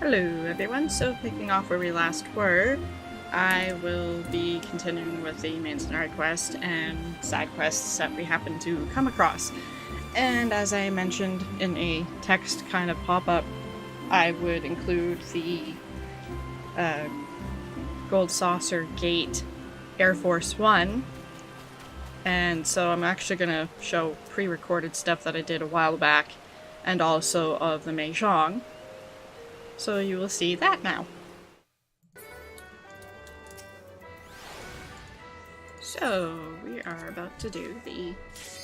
Hello everyone, so picking off where we last were, I will be continuing with the main scenario quest and side quests that we happen to come across. And as I mentioned in a text kind of pop-up, I would include the Gold Saucer Gate Air Force One. And so I'm actually going to show pre-recorded stuff that I did a while back, and also of the Mahjong. So you will see that now. So we are about to do the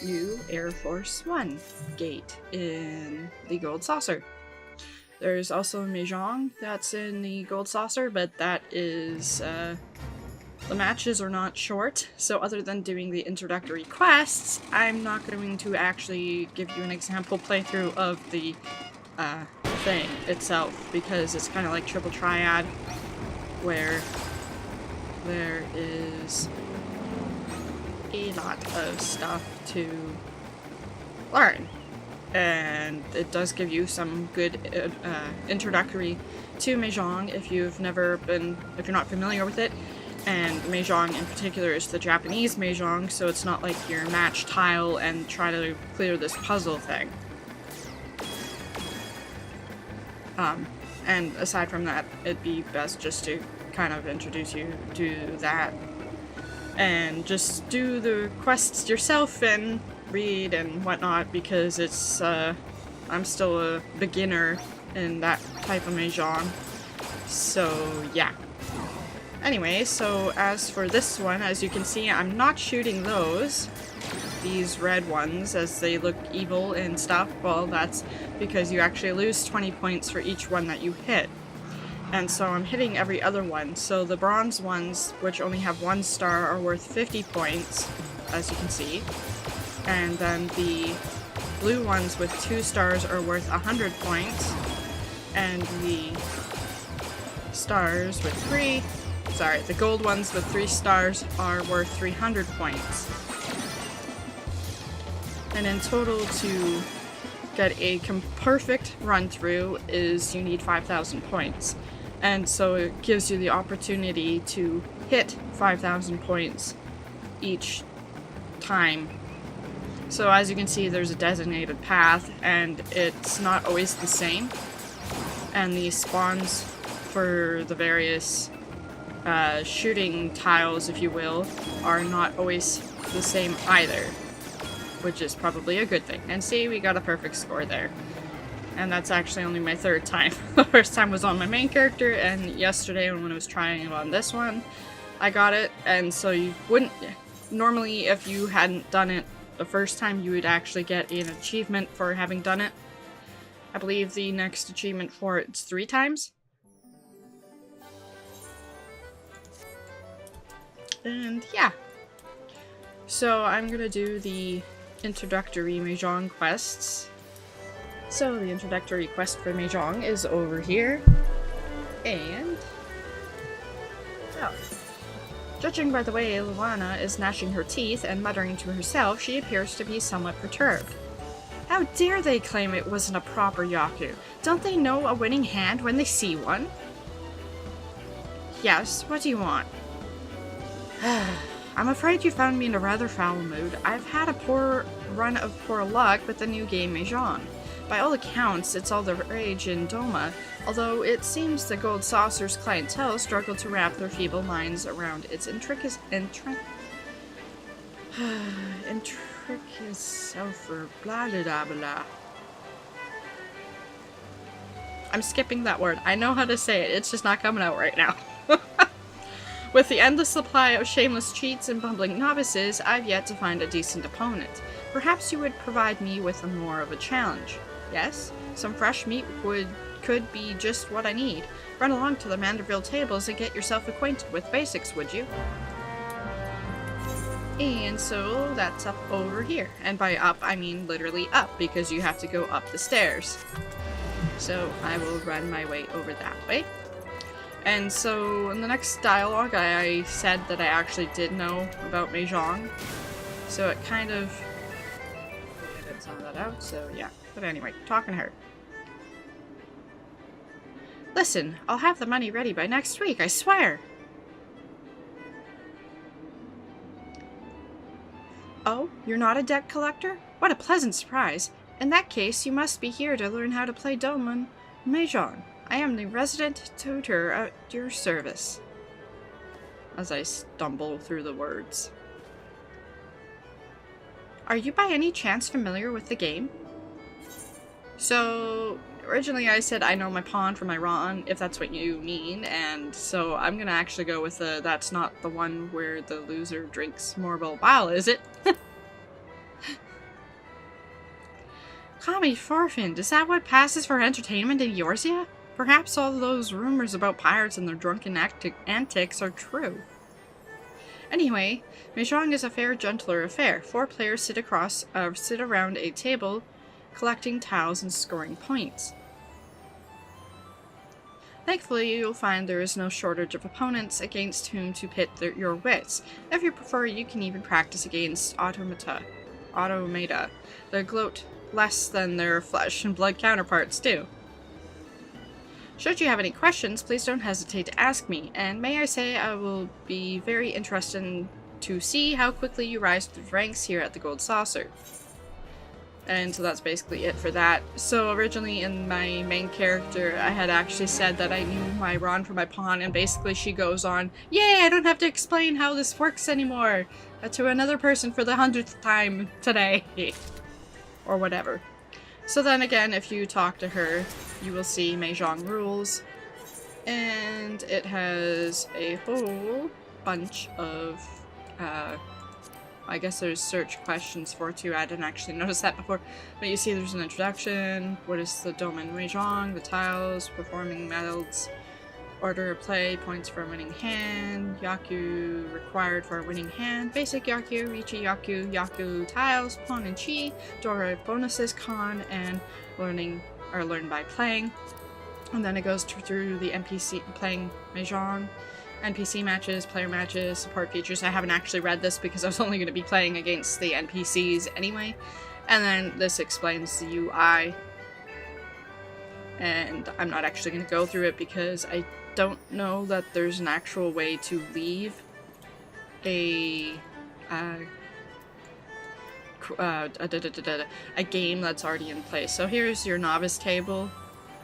new Air Force One gate in the Gold Saucer. There's also a Mahjong that's in the Gold Saucer, but that is, the matches are not short, so other than doing the introductory quests, I'm not going to actually give you an example playthrough of the thing itself, because it's kind of like Triple Triad, where there is a lot of stuff to learn, and it does give you some good introductory to Mahjong if you're not familiar with it. And Mahjong in particular is the Japanese Mahjong, so it's not like your match tile and try to clear this puzzle thing. And aside from that, it'd be best just to kind of introduce you to that and just do the quests yourself and read and whatnot, because it's, I'm still a beginner in that type of Mahjong. So, yeah. Anyway, so as for this one, as you can see, I'm not shooting these red ones, as they look evil and stuff. Well, that's because you actually lose 20 points for each one that you hit. And so I'm hitting every other one. So the bronze ones, which only have 1 star, are worth 50 points, as you can see. And then the blue ones with 2 stars are worth 100 points. And the stars with the gold ones with 3 stars are worth 300 points. And in total, to get a perfect run through is you need 5,000 points. And so it gives you the opportunity to hit 5,000 points each time. So as you can see, there's a designated path, and it's not always the same. And the spawns for the various shooting tiles, if you will, are not always the same either, which is probably a good thing. And see, we got a perfect score there. And that's actually only my 3rd time. The first time was on my main character, and yesterday when I was trying it on this one, I got it. And so you wouldn't... Normally, if you hadn't done it the first time, you would actually get an achievement for having done it. I believe the next achievement for it's 3 times. And yeah. So I'm gonna do the introductory Mahjong quests. So the introductory quest for Mahjong is over here. And... oh. Judging by the way Luana is gnashing her teeth and muttering to herself, she appears to be somewhat perturbed. How dare they claim it wasn't a proper Yaku? Don't they know a winning hand when they see one? Yes, what do you want? I'm afraid you found me in a rather foul mood. I've had a poor run of poor luck with the new game Mahjong. By all accounts, it's all the rage in Doma, although it seems the Gold Saucer's clientele struggle to wrap their feeble minds around its intricacies or blah blah blah blah. I'm skipping that word. I know how to say it, it's just not coming out right now. With the endless supply of shameless cheats and bumbling novices, I've yet to find a decent opponent. Perhaps you would provide me with more of a challenge. Yes? Some fresh meat could be just what I need. Run along to the Manderville tables and get yourself acquainted with basics, would you? And so that's up over here. And by up, I mean literally up, because you have to go up the stairs. So I will run my way over that way. And so in the next dialogue, I said that I actually did know about Mahjong. So it kind of... I did some of that out, so yeah. But anyway, talking to her. Listen, I'll have the money ready by next week, I swear! Oh, you're not a debt collector? What a pleasant surprise. In that case, you must be here to learn how to play Domon Mahjong. I am the resident tutor at your service. As I stumble through the words. Are you by any chance familiar with the game? So, originally I said I know my pawn from my Ron, if that's what you mean, and so I'm gonna actually go with the that's not the one where the loser drinks more bile, is it? Kami Forfend, is that what passes for entertainment in Eorzea? Perhaps all those rumors about pirates and their drunken antics are true. Anyway, Mahjong is a fair, gentler affair. 4 players sit around a table, collecting tiles and scoring points. Thankfully, you'll find there is no shortage of opponents against whom to pit your wits. If you prefer, you can even practice against automata. They gloat less than their flesh and blood counterparts do. Should you have any questions, please don't hesitate to ask me, and may I say I will be very interested to see how quickly you rise through the ranks here at the Gold Saucer. And so that's basically it for that. So originally in my main character, I had actually said that I knew my Ron from my pawn, and basically she goes on, "Yay, I don't have to explain how this works anymore," to another person for the 100th time today. Or whatever. So then again, if you talk to her, you will see Mahjong rules, and it has a whole bunch of, I guess there's search questions for it too. I didn't actually notice that before, but you see there's an introduction, what is the Domon Mahjong, the tiles, performing methods, order of play, points for a winning hand, Yaku required for a winning hand, basic Yaku, Richi Yaku, Yaku tiles, pawn and chi, Dora bonuses, con, and learn by playing. And then it goes through the NPC playing Mahjong, NPC matches, player matches, support features. I haven't actually read this because I was only going to be playing against the NPCs anyway. And then this explains the UI. And I'm not actually going to go through it because I don't know that there's an actual way to leave a game that's already in place. So here's your novice table.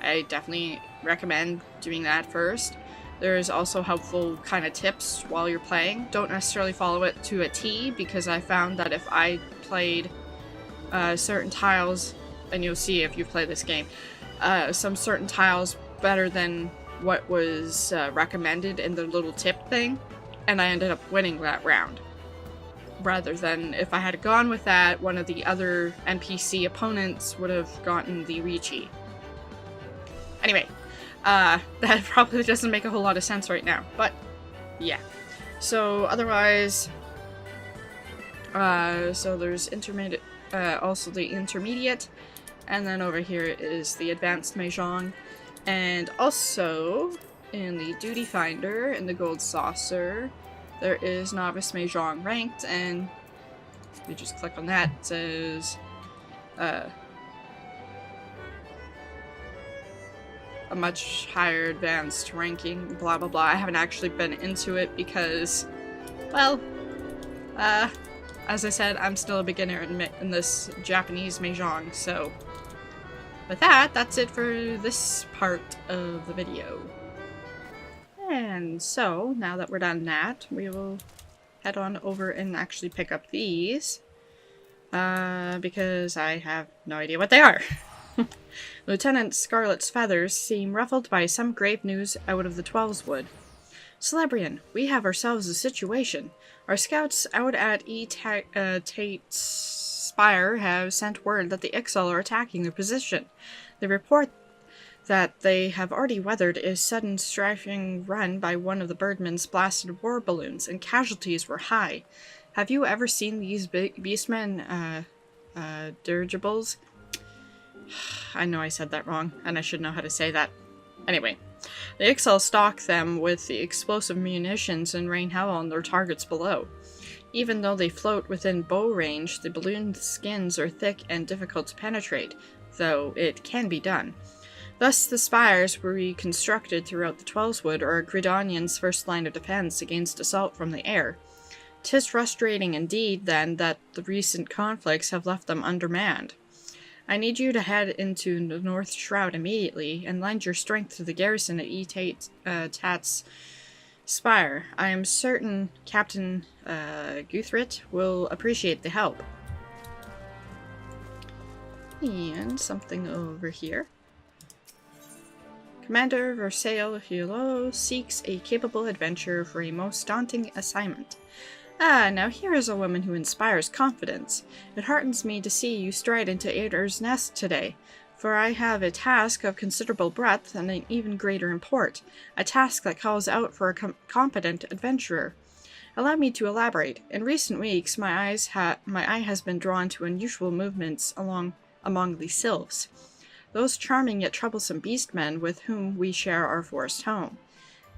I definitely recommend doing that first. There's also helpful kind of tips while you're playing. Don't necessarily follow it to a T, because I found that if I played certain tiles, and you'll see if you play this game, some certain tiles better than what was recommended in the little tip thing, and I ended up winning that round. Rather than, if I had gone with that, one of the other NPC opponents would have gotten the Richi. Anyway, that probably doesn't make a whole lot of sense right now, but yeah. So otherwise, so there's intermediate, also the intermediate, and then over here is the advanced Mahjong, and also in the duty finder in the Gold Saucer there is novice Mahjong ranked, and you just click on that. It says a much higher advanced ranking, blah blah blah. I haven't actually been into it because, well, as I said, I'm still a beginner in this Japanese Mahjong, so with that, that's it for this part of the video. And so, now that we're done that, we will head on over and actually pick up these, because I have no idea what they are. Lieutenant Scarlet's feathers seem ruffled by some grave news out of the Twelveswood. Celebrian, we have ourselves a situation. Our scouts out at Tate's Spire have sent word that the Ixal are attacking their position. They report that they have already weathered a sudden strafing run by one of the Birdman's blasted war balloons, and casualties were high. Have you ever seen these beastmen, dirigibles? I know I said that wrong, and I should know how to say that. Anyway, the Ixal stalk them with the explosive munitions and rain hell on their targets below. Even though they float within bow range, the balloon skins are thick and difficult to penetrate, though it can be done. Thus the spires were reconstructed throughout the Twelveswood, or Gridonian's first line of defense against assault from the air. 'Tis frustrating indeed, then, that the recent conflicts have left them undermanned. I need you to head into the North Shroud immediately, and lend your strength to the garrison at Tat's Spire. I am certain Captain Guthrit will appreciate the help. And something over here. Commander Versailles Hulot seeks a capable adventurer for a most daunting assignment. Ah, now here is a woman who inspires confidence. It heartens me to see you stride into Ader's nest today, for I have a task of considerable breadth and an even greater import, a task that calls out for a competent adventurer. Allow me to elaborate. In recent weeks, my eye has been drawn to unusual movements among the Sylphs, those charming yet troublesome beastmen with whom we share our forest home.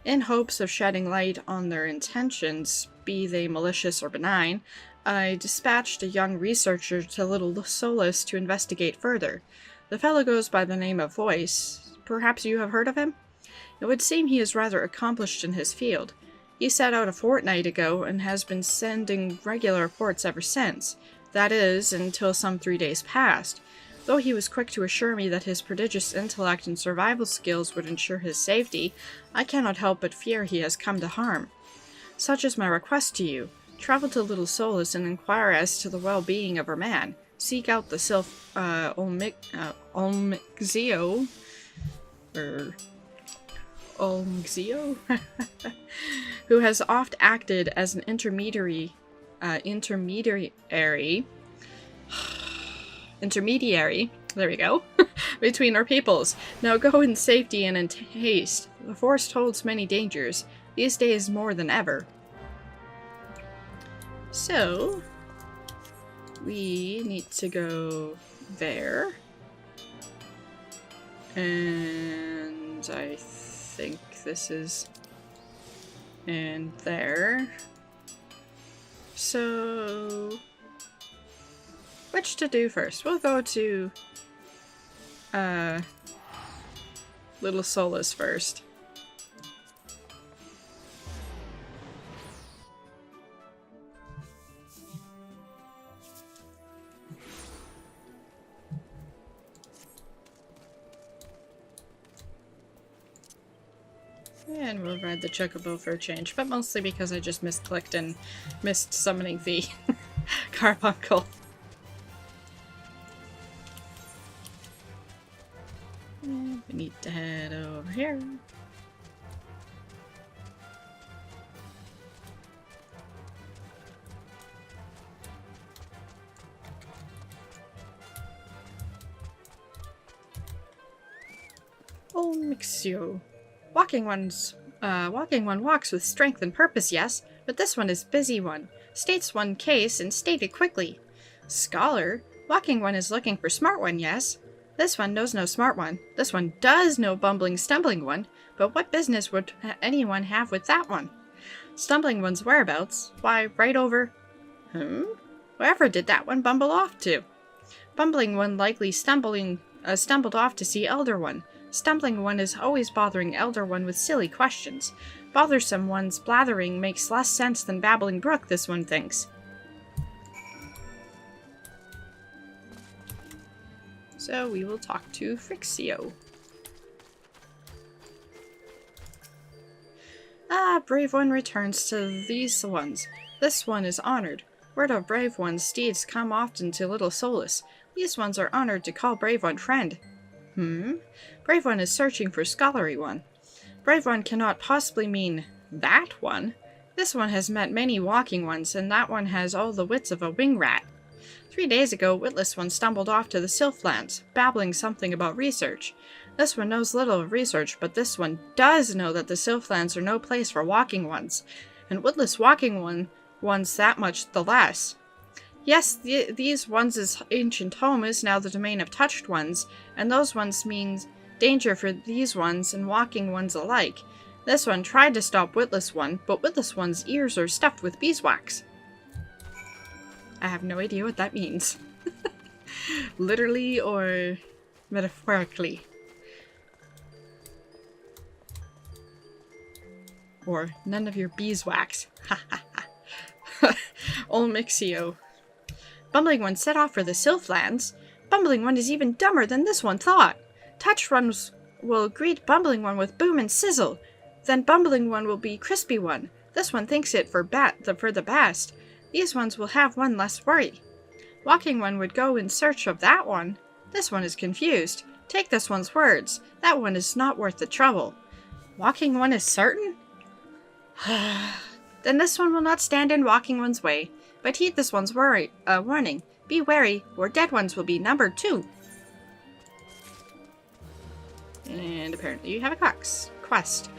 In hopes of shedding light on their intentions, be they malicious or benign, I dispatched a young researcher to Little Solus to investigate further. The fellow goes by the name of Voice. Perhaps you have heard of him? It would seem he is rather accomplished in his field. He set out a fortnight ago and has been sending regular reports ever since. That is, until some 3 days past. Though he was quick to assure me that his prodigious intellect and survival skills would ensure his safety, I cannot help but fear he has come to harm. Such is my request to you. Travel to Little Solus and inquire as to the well-being of our man. Seek out the Sylph Olmixio, who has oft acted as an intermediary there we go, between our peoples. Now go in safety and in haste. The forest holds many dangers, these days more than ever. So, we need to go there. And I think this is in there. So, which to do first? We'll go to Little Solus first. And we'll ride the Chocobo for a change, but mostly because I just misclicked and missed summoning the Carbuncle. And we need to head over here. Oh, Mixio. Walking one walks with strength and purpose, yes, but this one is busy one. States one case and state it quickly. Scholar, walking one is looking for smart one, yes. This one knows no smart one. This one does know bumbling, stumbling one, but what business would anyone have with that one? Stumbling one's whereabouts? Why, right over... Wherever did that one bumble off to? Bumbling one likely stumbled off to see Elder One. Stumbling one is always bothering Elder One with silly questions. Bothersome one's blathering makes less sense than babbling brook, this one thinks. So we will talk to Frixio. Ah, Brave One returns to these ones. This one is honored. Word of Brave One's steeds come often to Little Solus. These ones are honored to call Brave One friend. Brave One is searching for Scholarly One. Brave One cannot possibly mean that one. This one has met many walking ones, and that one has all the wits of a wing rat. 3 days ago, Witless One stumbled off to the Sylphlands, babbling something about research. This one knows little of research, but this one does know that the Sylphlands are no place for walking ones, and Witless walking ones that much the less. Yes, these ones' ancient home is now the domain of touched ones, and those ones means danger for these ones and walking ones alike. This one tried to stop Witless One, but Witless One's ears are stuffed with beeswax. I have no idea what that means. Literally or metaphorically. Or none of your beeswax. Ha ha ha. Old Mixio. Bumbling One set off for the Sylph lands. Bumbling One is even dumber than this one thought. Touch Runs will greet Bumbling One with boom and sizzle. Then Bumbling One will be Crispy One. This one thinks it for the best. These ones will have one less worry. Walking One would go in search of that one. This one is confused. Take this one's words. That one is not worth the trouble. Walking One is certain? Then this one will not stand in Walking One's way. But heed this one's warning. Be wary, or dead ones will be numbered too. And apparently you have a quest.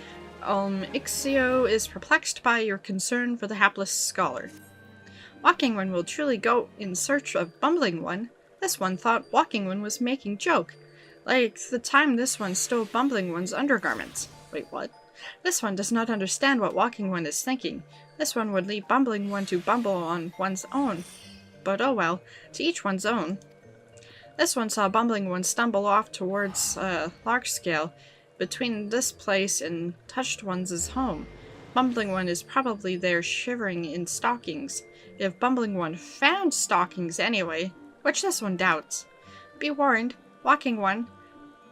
Ixio is perplexed by your concern for the hapless scholar. Walking One will truly go in search of Bumbling One. This one thought Walking One was making joke. Like the time this one stole Bumbling One's undergarments. Wait, what? This one does not understand what Walking One is thinking. This one would leave Bumbling One to bumble on one's own. But oh well, to each one's own. This one saw Bumbling One stumble off towards Larkscale. Between this place and Touched One's home. Bumbling One is probably there shivering in stockings. If Bumbling One found stockings anyway, which this one doubts. Be warned, Walking One.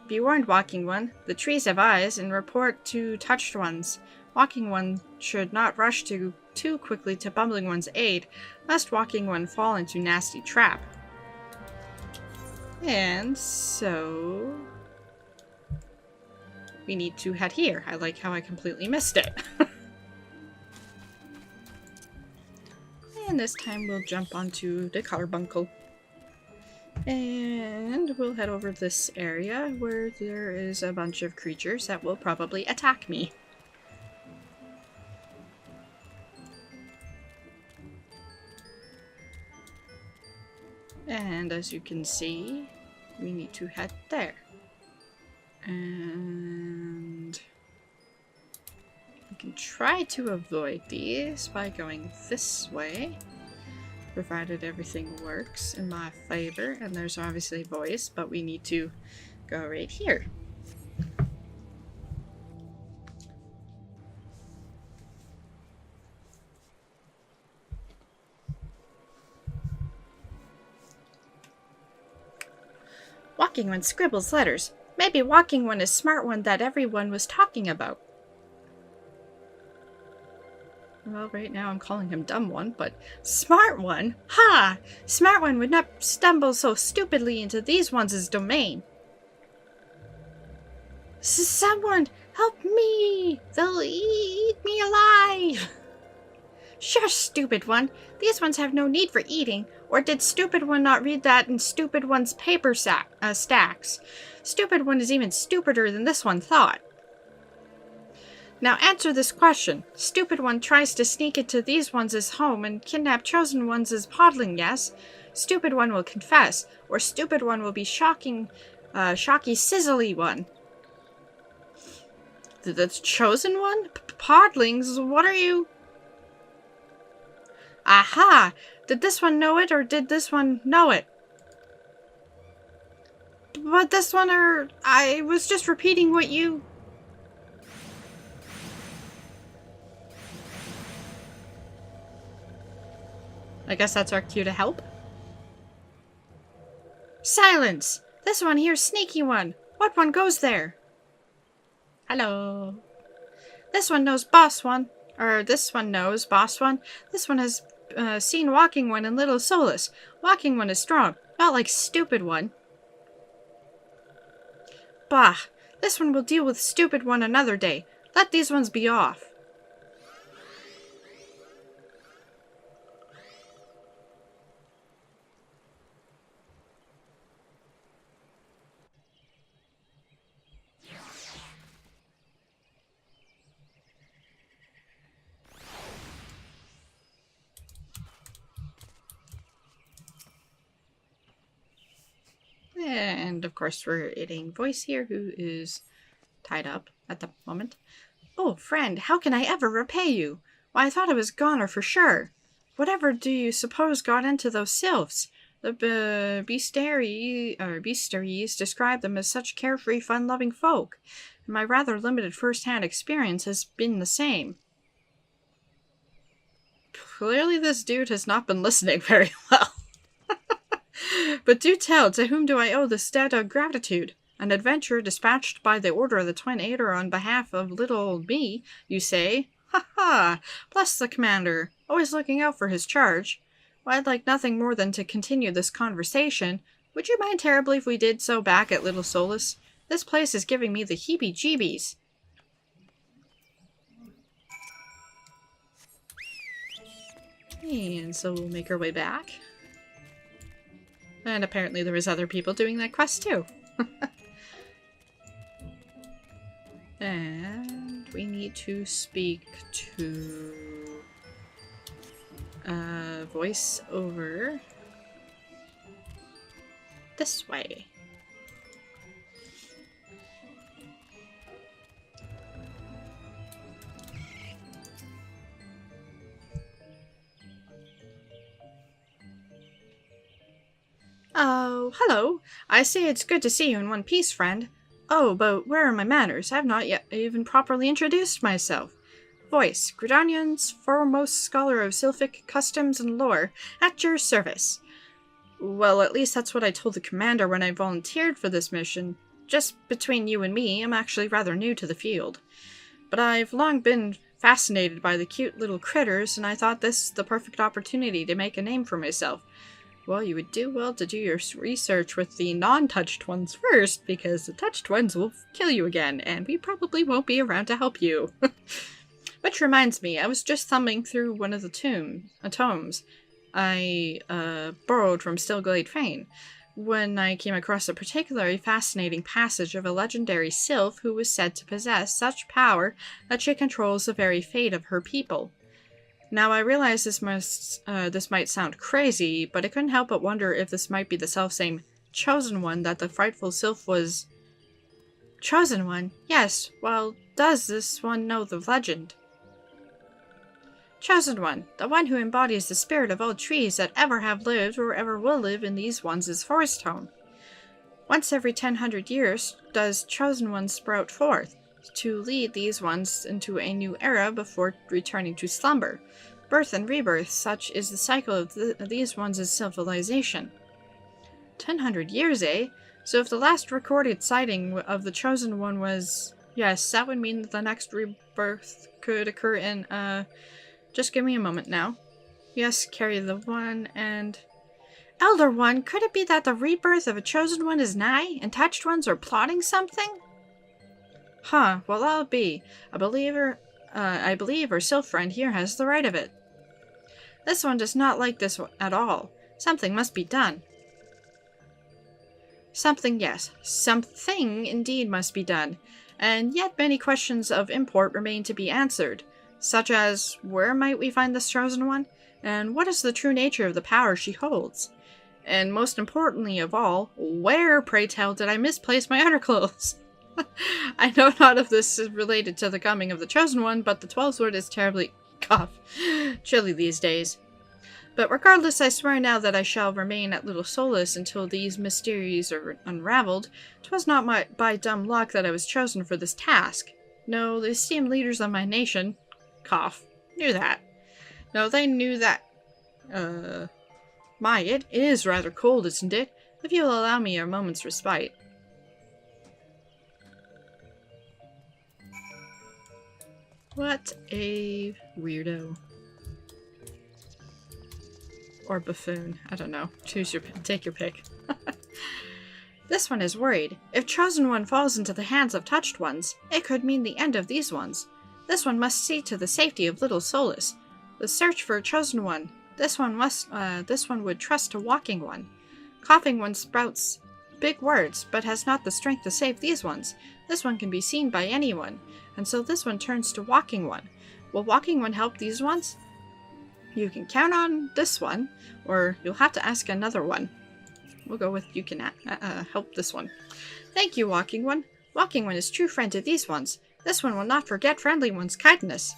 Be warned, Walking One. The trees have eyes and report to Touched Ones. Walking One should not rush too quickly to Bumbling One's aid, lest Walking One fall into nasty trap. And so we need to head here. I like how I completely missed it. And this time we'll jump onto the carbuncle. And we'll head over this area where there is a bunch of creatures that will probably attack me. And as you can see, we need to head there. And we can try to avoid these by going this way, provided everything works in my favor. And there's obviously a voice, but we need to go right here. Walking One scribbles letters. Maybe Walking One is Smart One that everyone was talking about. Well, right now I'm calling him Dumb One, but Smart One? Ha! Smart One would not stumble so stupidly into these ones' domain. Someone help me! They'll eat me alive! Shush, Stupid One. These ones have no need for eating. Or did Stupid One not read that in Stupid One's paper stacks? Stupid One is even stupider than this one thought. Now answer this question. Stupid One tries to sneak into these ones' home and kidnap Chosen Ones' podling, yes? Stupid One will confess, or Stupid One will be shocky sizzly one. That's Chosen One? Podlings, what are you? Aha! Did this one know it, or did this one know it? But this one, I was just repeating what you... I guess that's our cue to help. Silence! This one here's Sneaky One. What one goes there? Hello. This one knows Boss One. Or this one knows Boss One. This one has seen Walking One and Little Solace. Walking One is strong, not like Stupid One. Bah! This one will deal with Stupid One another day. Let these ones be off. And of course we're hitting Voice here, who is tied up at the moment. Oh, friend, how can I ever repay you? Why, I thought I was goner for sure. Whatever do you suppose got into those Sylphs? The bestiaries describe them as such carefree, fun-loving folk. And my rather limited first-hand experience has been the same. Clearly this dude has not been listening very well. But do tell, to whom do I owe this debt of gratitude? An adventurer dispatched by the order of the Twin Aider on behalf of little old me, you say? Ha ha! Bless the commander, always looking out for his charge. Well, I'd like nothing more than to continue this conversation. Would you mind terribly if we did so back at Little Solus? This place is giving me the heebie-jeebies. And so we'll make our way back. And apparently there was other people doing that quest too. And we need to speak to voice over this way. Oh, hello. I say it's good to see you in one piece, friend. Oh, but where are my manners? I have not yet even properly introduced myself. Voice, Gridanian's foremost scholar of Sylphic customs and lore, at your service. Well, at least that's what I told the commander when I volunteered for this mission. Just between you and me, I'm actually rather new to the field. But I've long been fascinated by the cute little critters, and I thought this the perfect opportunity to make a name for myself. Well, you would do well to do your research with the non-touched ones first, because the touched ones will kill you again, and we probably won't be around to help you. Which reminds me, I was just thumbing through one of the tomes I borrowed from Stillglade Fane, when I came across a particularly fascinating passage of a legendary Sylph who was said to possess such power that she controls the very fate of her people. Now, I realize this might sound crazy, but I couldn't help but wonder if this might be the selfsame Chosen One that the frightful Sylph was. Chosen One? Yes, well, does this one know the legend? Chosen One, the one who embodies the spirit of all trees that ever have lived or ever will live in these ones' forest home. Once every 1,000 years does Chosen One sprout forth, to lead these ones into a new era before returning to slumber. Birth and rebirth, such is the cycle of these ones' civilization. 1,000 years, eh? So if the last recorded sighting of the Chosen One was... Yes, that would mean that the next rebirth could occur in, Just give me a moment now. Yes, carry the one and... Elder One, could it be that the rebirth of a Chosen One is nigh, and touched ones are plotting something? Huh, well that'll be. I believe our Sylph friend here has the right of it. This one does not like this at all. Something must be done. Something, yes. Something indeed must be done. And yet many questions of import remain to be answered, such as, where might we find this Chosen One? And what is the true nature of the power she holds? And most importantly of all, where, pray tell, did I misplace my underclothes? I know not if this is related to the coming of the Chosen One, but the 12 Sword is terribly chilly these days. But regardless, I swear now that I shall remain at Little Solus until these mysteries are unraveled. 'Twas not by dumb luck that I was chosen for this task. No, the esteemed leaders of my nation, knew that. No, they knew that. It is rather cold, isn't it? If you'll allow me a moment's respite. What a weirdo. Or buffoon. I don't know. Take your pick. This one is worried. If Chosen One falls into the hands of touched ones, it could mean the end of these ones. This one must see to the safety of Little Solus. The search for a Chosen One. This one would trust a Walking One. Coughing One sprouts big words, but has not the strength to save these ones. This one can be seen by anyone, and so this one turns to Walking One. Will Walking One help these ones? You can count on this one, or you'll have to ask another one. We'll go with you can help this one. Thank you, Walking One. Walking One is true friend to these ones. This one will not forget Friendly One's kindness.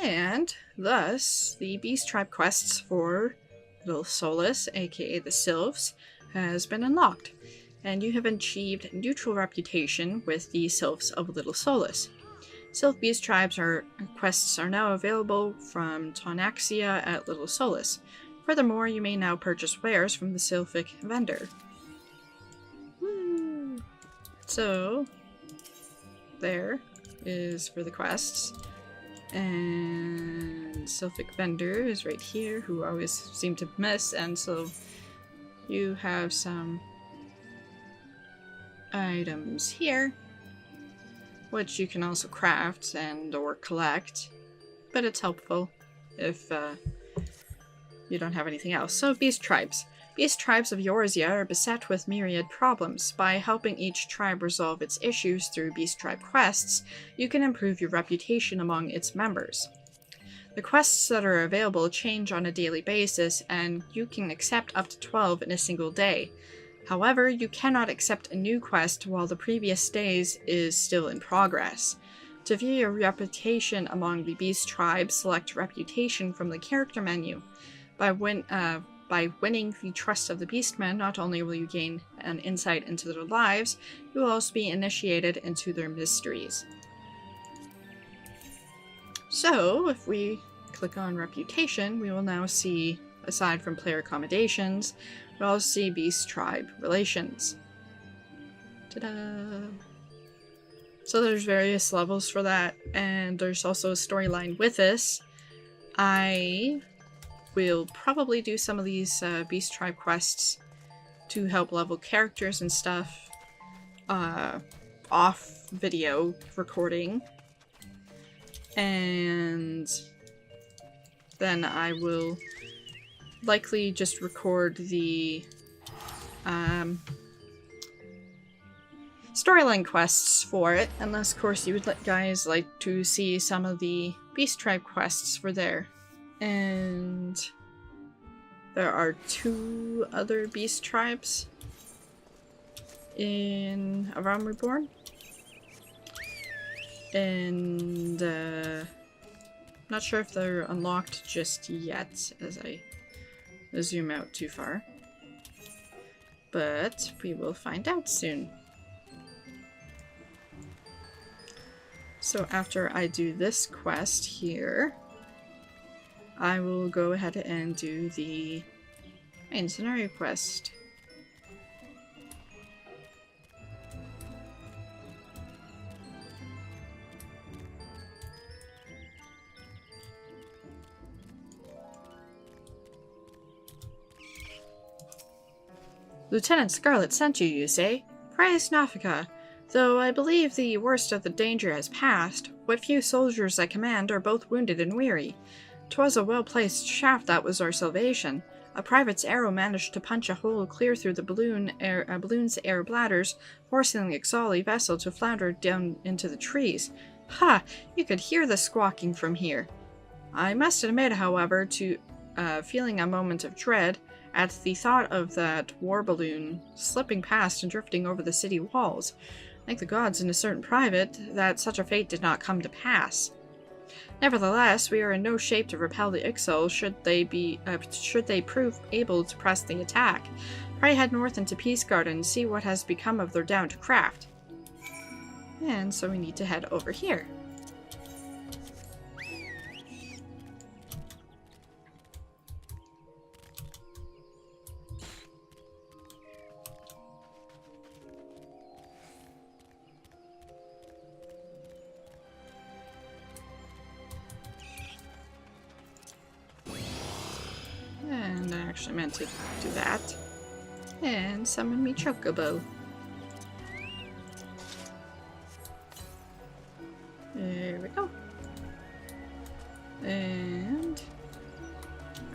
And thus, the Beast Tribe quests for Little Solus, aka the Sylphs, has been unlocked. and you have achieved neutral reputation with the Sylphs of Little Solus. Sylph Beast Tribes quests are now available from Tonaxia at Little Solus. Furthermore, you may now purchase wares from the Sylphic vendor. Woo. So, there is for the quests. And Sylphic vendor is right here, who I always seem to miss, and so you have some items here, which you can also craft and or collect, but it's helpful if you don't have anything else. So, Beast Tribes. Beast Tribes of Eorzea are beset with myriad problems. By helping each tribe resolve its issues through Beast Tribe quests, you can improve your reputation among its members. The quests that are available change on a daily basis, and you can accept up to 12 in a single day. However, you cannot accept a new quest while the previous day's is still in progress. To view your reputation among the Beast Tribe, select Reputation from the character menu. By winning the trust of the Beastmen, not only will you gain an insight into their lives, you will also be initiated into their mysteries. So, if we click on Reputation, we will now see, aside from player accommodations, we'll also see Beast Tribe relations. Ta-da! So there's various levels for that, and there's also a storyline with this. I will probably do some of these Beast Tribe quests to help level characters and stuff off video recording. And then I will likely just record the storyline quests for it, unless of course you would guys like to see some of the Beast Tribe quests for there. And there are 2 other Beast Tribes in A Realm Reborn. And not sure if they're unlocked just yet as I zoom out too far. But we will find out soon. So after I do this quest here, I will go ahead and do the main scenario quest. Lieutenant Scarlet sent you, you say? Praise Nafika. Though I believe the worst of the danger has passed, what few soldiers I command are both wounded and weary. 'Twas a well-placed shaft that was our salvation. A private's arrow managed to punch a hole clear through the balloon's air bladders, forcing the Ixal vessel to flounder down into the trees. Ha! You could hear the squawking from here. I must admit, however, to feeling a moment of dread at the thought of that war balloon slipping past and drifting over the city walls. Thank the gods and a certain private that such a fate did not come to pass. Nevertheless, we are in no shape to repel the Ixal should they prove able to press the attack. Pray head north into Peaceguard and see what has become of their downed craft. And so we need to head over here. And I actually meant to do that. And summon me Chocobo. There we go. And...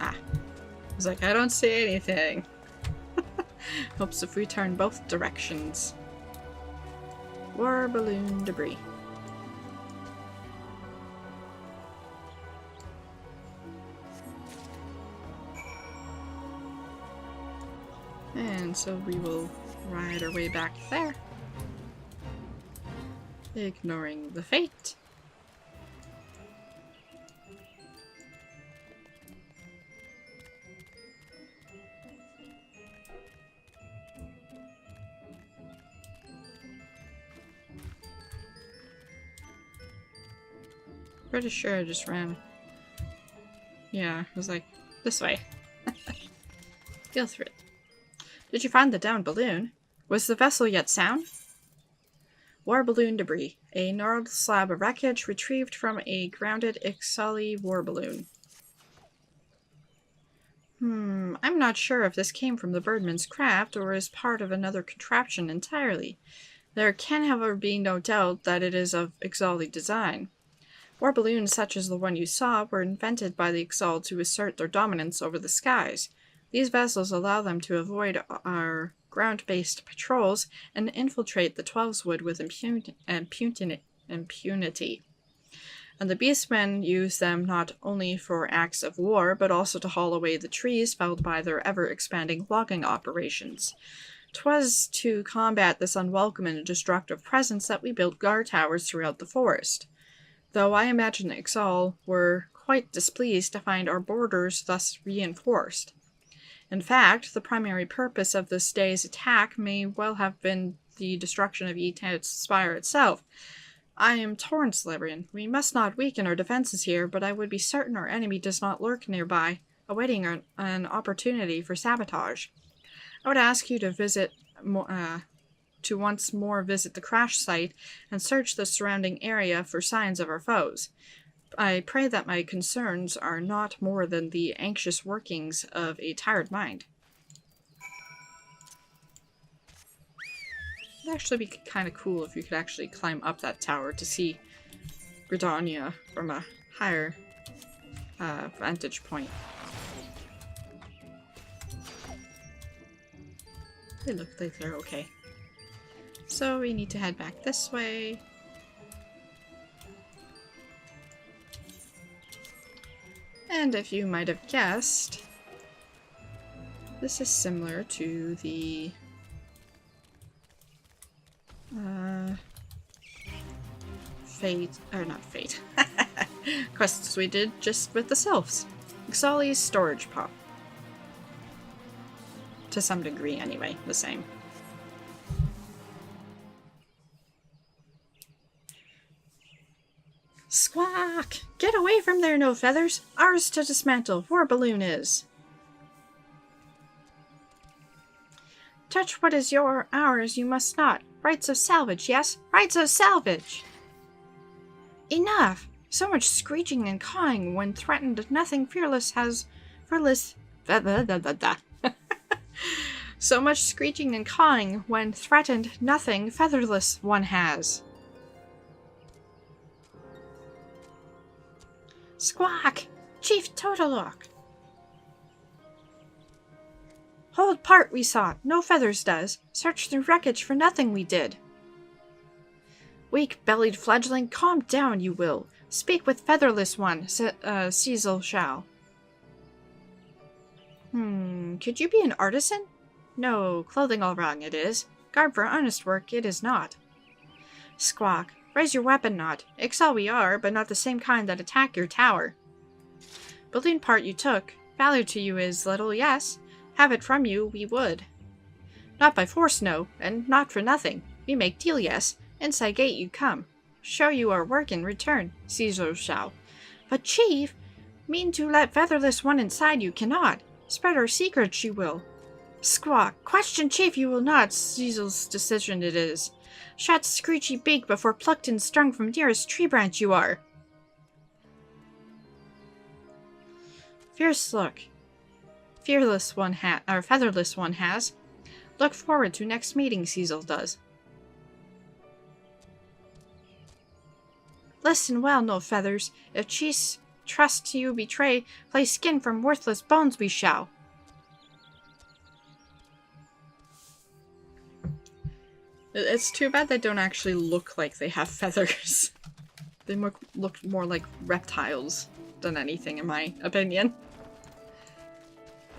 I was like, I don't see anything. Hopes if we turn both directions. War balloon debris. And so we will ride our way back there, ignoring the fate. Pretty sure I just ran. Yeah, I was like, this way. Feel through it. Did you find the downed balloon? Was the vessel yet sound? War balloon debris. A gnarled slab of wreckage retrieved from a grounded Ixal war balloon. I'm not sure if this came from the birdman's craft or is part of another contraption entirely. There can, however, be no doubt that it is of Ixali design. War balloons such as the one you saw were invented by the Ixal to assert their dominance over the skies. These vessels allow them to avoid our ground-based patrols and infiltrate the Twelveswood with impunity. And the beastmen use them not only for acts of war, but also to haul away the trees felled by their ever-expanding logging operations. 'Twas to combat this unwelcome and destructive presence that we built guard towers throughout the forest. Though I imagine the Ixal were quite displeased to find our borders thus reinforced. In fact, the primary purpose of this day's attack may well have been the destruction of Etan's spire itself. I am torn, Slybrian. We must not weaken our defenses here, but I would be certain our enemy does not lurk nearby, awaiting an opportunity for sabotage. I would ask you to once more visit the crash site and search the surrounding area for signs of our foes. I pray that my concerns are not more than the anxious workings of a tired mind. It'd actually be kind of cool if you could actually climb up that tower to see Gridania from a higher vantage point. They look like they're okay. So we need to head back this way. And if you might have guessed, this is similar to the quests we did just with the Sylphs. Ixali's storage pop. To some degree anyway, the same. Squawk! Get away from there, no feathers! Ours to dismantle, war balloon is! Touch what is ours you must not. Rights of salvage, yes? Rights of salvage! Enough! So much screeching and cawing when threatened nothing fearless has... So much screeching and cawing when threatened nothing featherless one has. Squawk! Chief Totolock! Hold part we sought, no feathers does. Search through wreckage for nothing we did. Weak-bellied fledgling, calm down you will. Speak with featherless one, Ixal shall. Could you be an artisan? No, clothing all wrong it is. Garb for honest work it is not. Squawk, raise your weapon not. Ixal we are, but not the same kind that attack your tower. Balloon part you took, value to you is little, yes. Have it from you we would. Not by force, no, and not for nothing. We make deal, yes. Inside gate you come. Show you our work in return, Ixal shall. But chief, mean to let featherless one inside you cannot. Spread our secrets you will. Squawk, question chief you will not, Ixal's decision it is. Shut screechy beak before plucked and strung from nearest tree branch you are. Fierce look. Fearless one or featherless one has. Look forward to next meeting, Ixal does. Listen well, no feathers. If chiefs trust you betray, play skin from worthless bones we shall. It's too bad they don't actually look like they have feathers. They look more like reptiles than anything, in my opinion.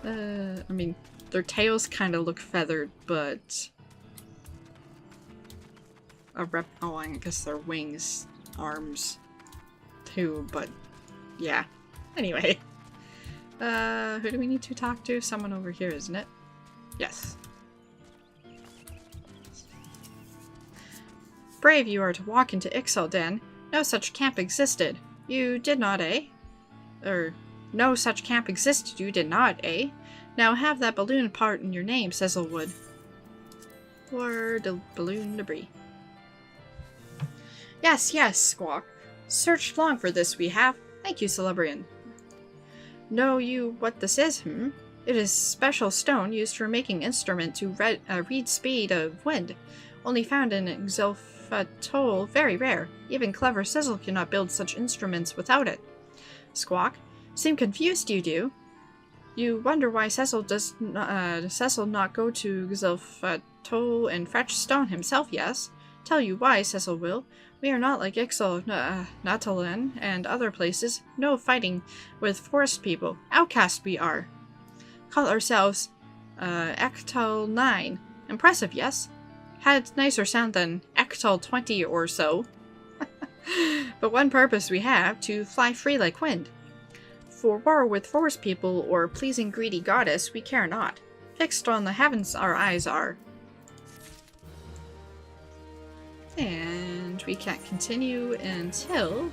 I mean, their tails kind of look feathered, but... oh, I guess their wings, arms, too, but... yeah. Anyway. Who do we need to talk to? Someone over here, isn't it? Yes. Brave you are to walk into Ixal den. No such camp existed. You did not, eh? No such camp existed, you did not, eh? Now have that balloon part in your name, Cecil would. Or balloon debris. Yes, yes, Squawk. Searched long for this we have. Thank you, Celebrian. Know you what this is, It is special stone used for making instrument to read speed of wind. Only found in Ixal atoll, very rare. Even clever Cecil cannot build such instruments without it. Squawk. Seem confused, you do? You wonder why Cecil does not go to Ixal atoll and fetch stone himself, yes? Tell you why, Cecil will. We are not like Ixal, Natalan, and other places. No fighting with forest people. Outcast we are. Call ourselves, Ectal 9. Impressive, yes? Had nicer sound than Ectal 20 or so. But one purpose we have, to fly free like wind. For war with forest people or pleasing greedy goddess, we care not. Fixed on the heavens our eyes are. And we can't continue until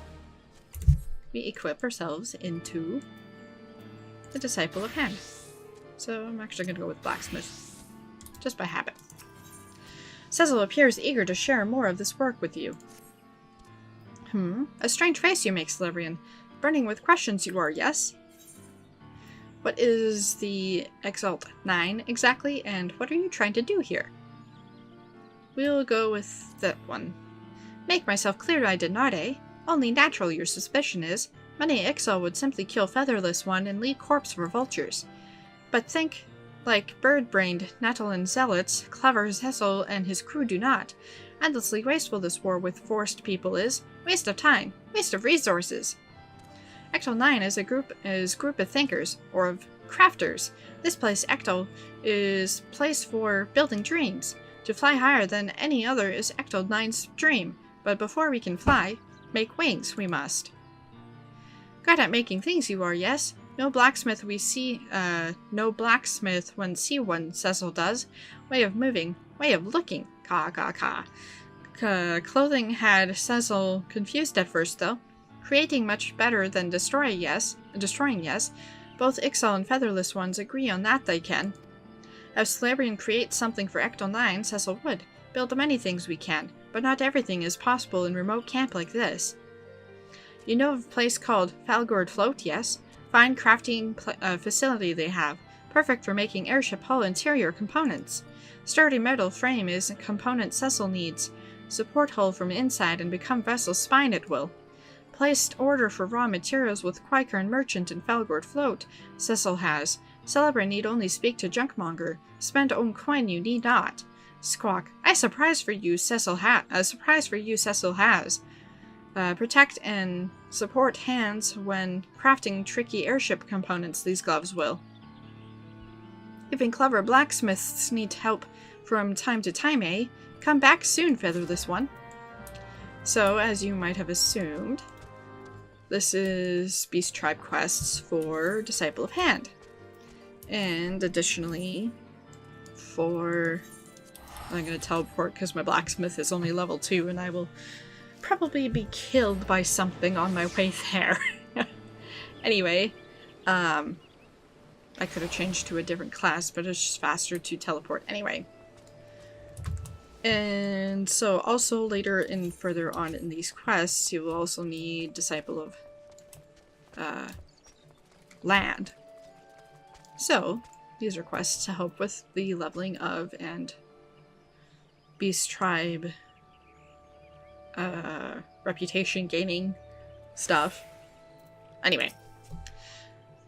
we equip ourselves into the Disciple of Hand. So I'm actually going to go with Blacksmith, just by habit. Cecil appears eager to share more of this work with you. A strange face you make, Celebrian. Burning with questions you are, yes? What is the Exalt 9 exactly, and what are you trying to do here? We'll go with that one. Make myself clear I did not, eh? Only natural your suspicion is. Many Ixal would simply kill Featherless One and leave corpse for vultures. But think, like bird-brained Natalan zealots, clever Cecil and his crew do not. Endlessly wasteful this war with forest people is. Waste of time. Waste of resources. Ectal 9 is a group of thinkers, or of crafters. This place, Ectal, is place for building dreams. To fly higher than any other is Ectal 9's dream, but before we can fly, make wings we must. Good at making things you are, yes? No blacksmith when see one, Cecil does. Way of moving, way of looking, clothing had Cecil confused at first, though. Creating much better than destroying, yes. Both Ixal and Featherless Ones agree on that they can. If Celebrian creates something for Ectal 9, Cecil would. Build many things we can, but not everything is possible in remote camp like this. You know of a place called Falgord Float, yes? Fine crafting facility they have. Perfect for making airship hull interior components. Sturdy metal frame is a component Cecil needs. Support hull from inside and become vessel spine it will. Placed order for raw materials with Quaker and Merchant and Falgord Float, Cecil has. Celebrant need only speak to Junkmonger. Spend own coin you need not. Squawk. A surprise for you Cecil has. Protect and support hands when crafting tricky airship components, these gloves will. Even clever blacksmiths need help from time to time, eh? Come back soon, Featherless One. So, as you might have assumed, this is Beast Tribe quests for Disciple of Hand. And additionally, I'm going to teleport because my blacksmith is only level 2 and I will probably be killed by something on my way there. Anyway, I could have changed to a different class, but it's just faster to teleport anyway. And so also later in further on in these quests, you will also need Disciple of Land. So these are quests to help with the leveling of and Beast Tribe reputation gaining stuff. Anyway.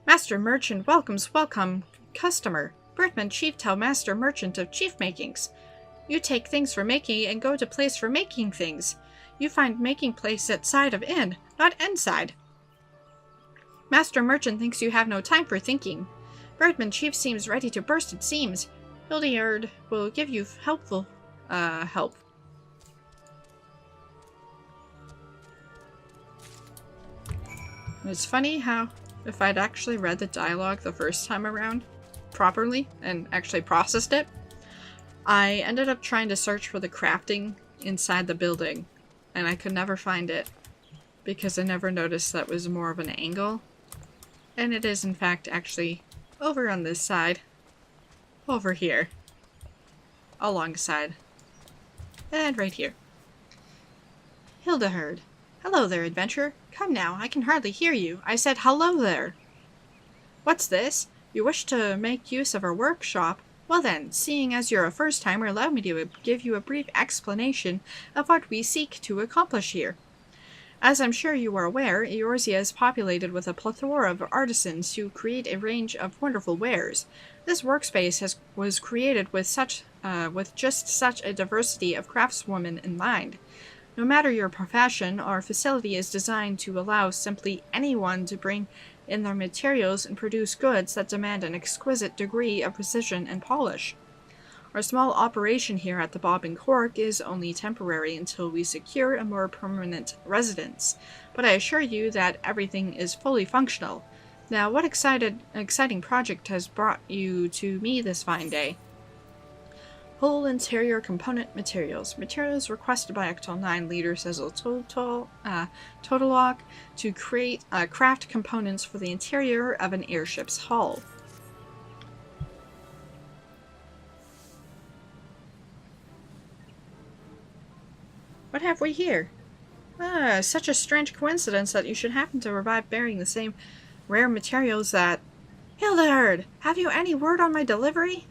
Master Merchant welcome customer. Birdman Chief tell Master Merchant of Chief Makings. You take things for making and go to place for making things. You find making place at side of inn, not inside. Master Merchant thinks you have no time for thinking. Birdman Chief seems ready to burst it seems. Hildyard will give you help. It's funny how, if I'd actually read the dialogue the first time around properly and actually processed it, I ended up trying to search for the crafting inside the building, and I could never find it because I never noticed that was more of an angle. And it is in fact actually over on this side. Over here. Alongside. And right here. Hildeherd. Hello there, adventurer. Come now, I can hardly hear you. I said hello there. What's this? You wish to make use of our workshop? Well then, seeing as you're a first-timer, allow me to give you a brief explanation of what we seek to accomplish here. As I'm sure you are aware, Eorzea is populated with a plethora of artisans who create a range of wonderful wares. This workspace was created with just such a diversity of craftswomen in mind. No matter your profession, our facility is designed to allow simply anyone to bring in their materials and produce goods that demand an exquisite degree of precision and polish. Our small operation here at the Bob and Cork is only temporary until we secure a more permanent residence, but I assure you that everything is fully functional. Now, what exciting project has brought you to me this fine day? Whole interior component materials. Materials requested by Ixal 9 leaders as a total lock to craft components for the interior of an airship's hull. What have we here? Such a strange coincidence that you should happen to revive bearing the same rare materials that... Hildeherd! Have you any word on my delivery?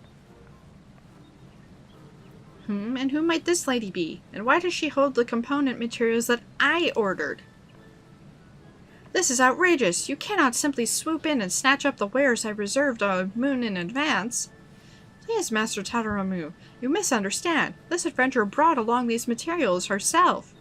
And who might this lady be? And why does she hold the component materials that I ordered? This is outrageous! You cannot simply swoop in and snatch up the wares I reserved a moon in advance. Please, Master Tataramu, you misunderstand. This adventurer brought along these materials herself.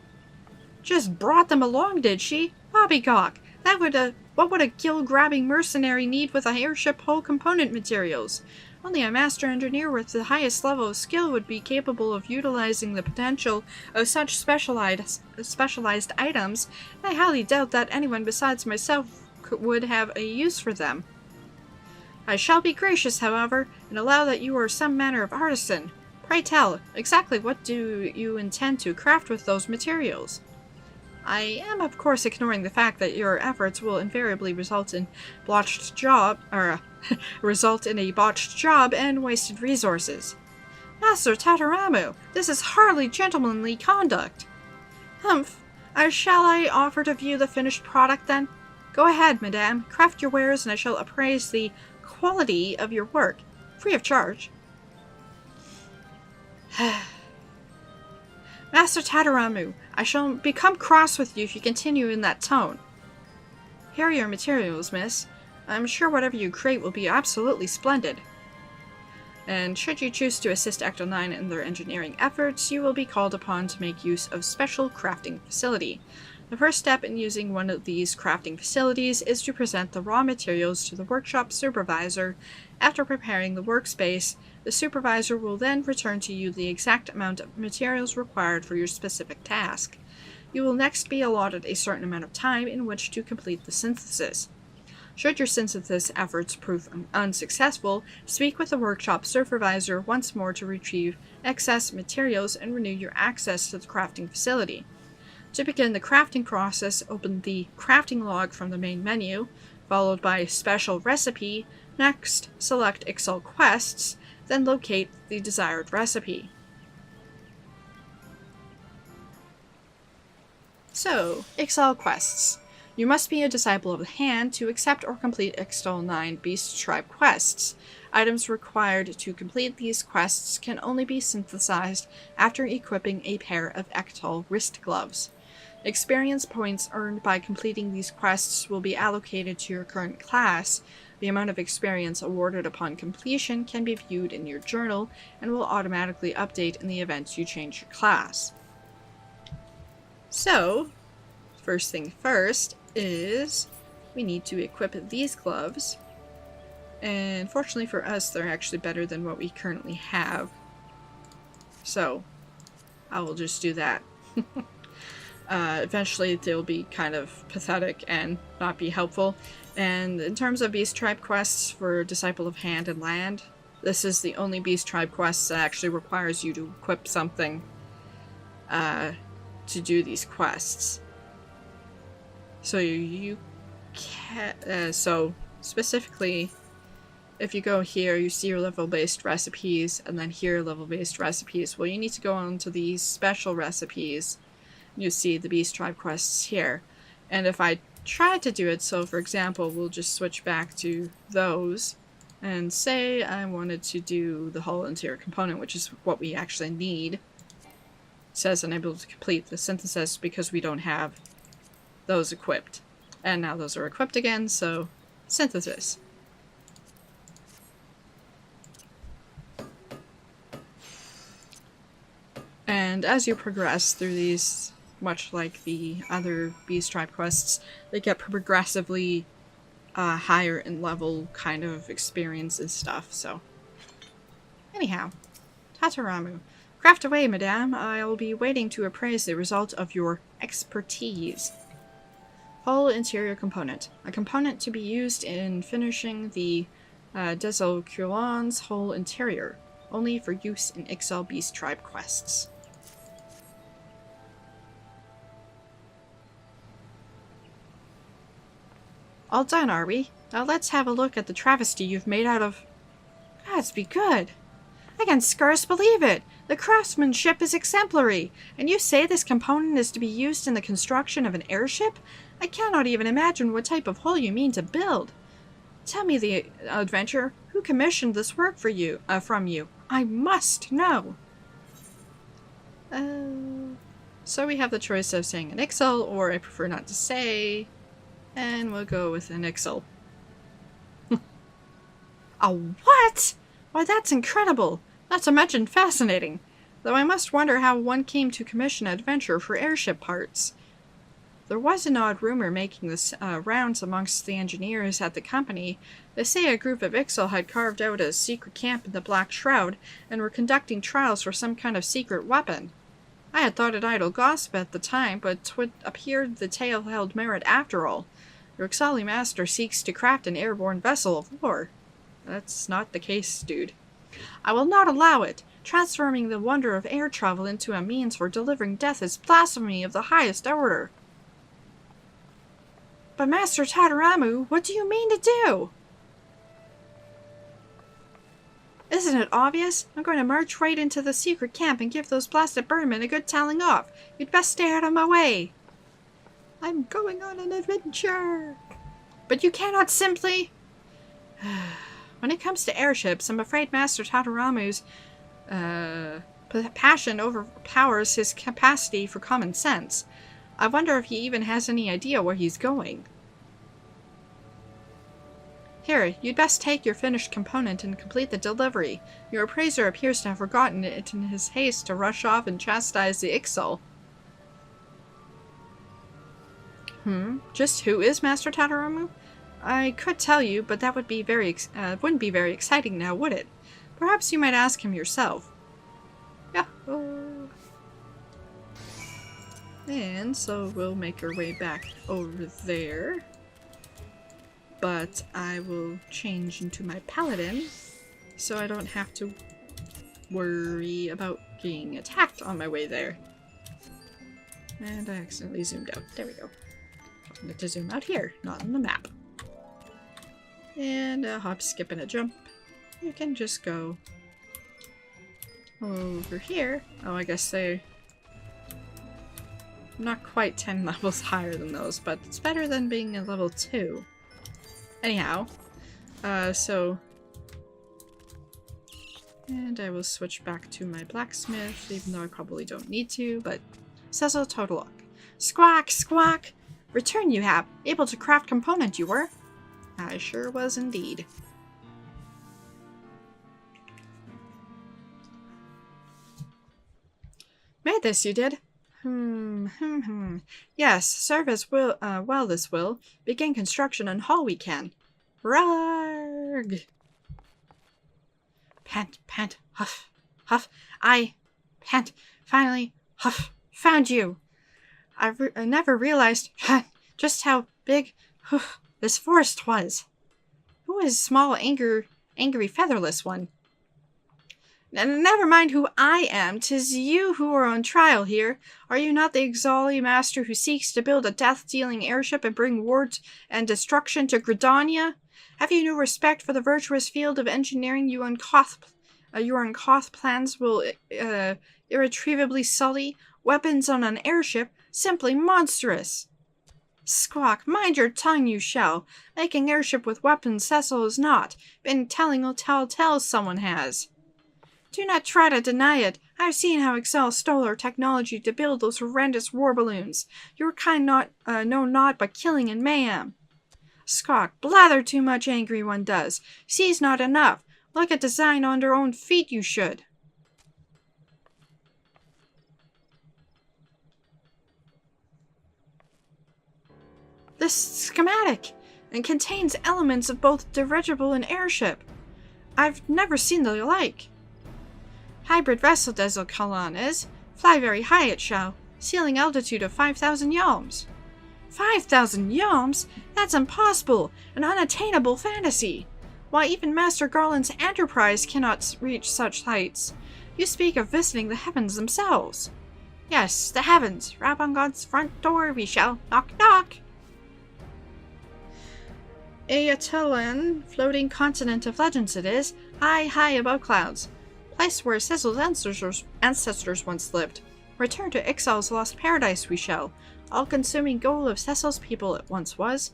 Just brought them along, did she? Poppycock! What would a gill-grabbing mercenary need with a airship hull component materials? Only a master engineer with the highest level of skill would be capable of utilizing the potential of such specialized items, and I highly doubt that anyone besides myself would have a use for them. I shall be gracious, however, and allow that you are some manner of artisan. Pray tell, exactly what do you intend to craft with those materials? I am, of course, ignoring the fact that your efforts will invariably result in a botched job and wasted resources. Master Tataramu, this is hardly gentlemanly conduct. Humph. Shall I offer to view the finished product, then? Go ahead, madame. Craft your wares, and I shall appraise the quality of your work, free of charge. Master Tataramu, I shall become cross with you if you continue in that tone. Here are your materials, miss. I'm sure whatever you create will be absolutely splendid. And should you choose to assist Ixal 9 in their engineering efforts, you will be called upon to make use of special crafting facility. The first step in using one of these crafting facilities is to present the raw materials to the workshop supervisor. After preparing the workspace, the supervisor will then return to you the exact amount of materials required for your specific task. You will next be allotted a certain amount of time in which to complete the synthesis. Should your synthesis efforts prove unsuccessful, speak with the workshop supervisor once more to retrieve excess materials and renew your access to the crafting facility. To begin the crafting process, open the crafting log from the main menu, followed by Special Recipe. Next, select Ixal Quests, then locate the desired recipe. So, Ixal Quests. You must be a disciple of the Hand to accept or complete Ixal 9 Beast Tribe quests. Items required to complete these quests can only be synthesized after equipping a pair of Ixal wrist gloves. Experience points earned by completing these quests will be allocated to your current class. The amount of experience awarded upon completion can be viewed in your journal and will automatically update in the event you change your class. So, first thing first is we need to equip these gloves. And fortunately for us, they're actually better than what we currently have. So, I will just do that. Eventually they'll be kind of pathetic and not be helpful. And in terms of Beast Tribe quests for Disciple of Hand and Land, this is the only Beast Tribe quest that actually requires you to equip something to do these quests. So you can, so specifically, if you go here, you see your level-based recipes, and then here level-based recipes. Well, you need to go on to these special recipes. You see the Beast Tribe quests here. And if I try to do it, so for example, we'll just switch back to those, and say I wanted to do the whole interior component, which is what we actually need. It says unable to complete the synthesis because we don't have those equipped. And now those are equipped again, so synthesis. And as you progress through these, much like the other Beast Tribe quests, they get progressively higher in level kind of experience and stuff, so. Anyhow, Tataramu. Craft away, madame. I'll be waiting to appraise the result of your expertise. Whole interior component. A component to be used in finishing the Desolculan's whole interior. Only for use in Ixal Beast Tribe quests. All done, are we? Now let's have a look at the travesty you've made out of... Gods be good! I can scarce believe it! The craftsmanship is exemplary! And you say this component is to be used in the construction of an airship? I cannot even imagine what type of hull you mean to build. Tell me, the adventurer, who commissioned this work for you, from you? I must know! So we have the choice of saying an Ixal, or I prefer not to say... And we'll go with an Ixal. A what? Why, that's incredible! Not to mention fascinating. Though I must wonder how one came to commission an adventure for airship parts. There was an odd rumor making this rounds amongst the engineers at the company. They say a group of Ixal had carved out a secret camp in the Black Shroud and were conducting trials for some kind of secret weapon. I had thought it idle gossip at the time, but 'twould appear the tale held merit after all. Your Ixali master seeks to craft an airborne vessel of war. That's not the case, dude. I will not allow it. Transforming the wonder of air travel into a means for delivering death is blasphemy of the highest order. But Master Tataramu, what do you mean to do? Isn't it obvious? I'm going to march right into the secret camp and give those blasted birdmen a good telling off. You'd best stay out of my way. I'm going on an adventure. But you cannot simply... When it comes to airships, I'm afraid Master Tataramu's passion overpowers his capacity for common sense. I wonder if he even has any idea where he's going. Here, you'd best take your finished component and complete the delivery. Your appraiser appears to have forgotten it in his haste to rush off and chastise the Ixal. Just who is Master Tataramu? I could tell you, but that would be wouldn't be very exciting now, would it? Perhaps you might ask him yourself. Yahoo! And so we'll make our way back over there. But I will change into my paladin, so I don't have to worry about getting attacked on my way there. And I accidentally zoomed out. There we go. I wanted to zoom out here, not on the map. And a hop, skip, and a jump. You can just go over here. Oh, I guess they're not quite 10 levels higher than those, but it's better than being a level 2. Anyhow, and I will switch back to my blacksmith, even though I probably don't need to, but Cecil Totolock. Squawk, squawk! Return you have! Able to craft component you were! I sure was indeed. Made this, you did? Yes, serve as well this will. Begin construction on hull we can. Rarg! Pant, pant, huff, huff. I pant, finally, huff, found you. I never realized just how big this forest was. Who is small, angry, featherless one? Never mind who I am, 'tis you who are on trial here. Are you not the Ixal master who seeks to build a death-dealing airship and bring war and destruction to Gridania? Have you no respect for the virtuous field of engineering your uncouth plans will irretrievably sully? Weapons on an airship? Simply monstrous! Squawk, mind your tongue, you shall. Making airship with weapons Cecil has not. Been telling tales someone has. Do not try to deny it. I've seen how Ixal stole our technology to build those horrendous war balloons. Your kind know naught but killing and mayhem. Squawk, blather too much, angry one does. See's not enough. Look at design on their own feet, you should. This schematic and contains elements of both dirigible and airship. I've never seen the like. Hybrid vessel Colon is. Fly very high it shall. Ceiling altitude of 5,000 yalms. 5,000 yalms? That's impossible. An unattainable fantasy. Why, even Master Garland's Enterprise cannot reach such heights. You speak of visiting the heavens themselves. Yes, the heavens. Rap on God's front door we shall. Knock, knock. A Attilan floating continent of legends it is, high above clouds. Place where Cecil's ancestors once lived. Return to Ixal's lost paradise we shall. All-consuming goal of Cecil's people it once was.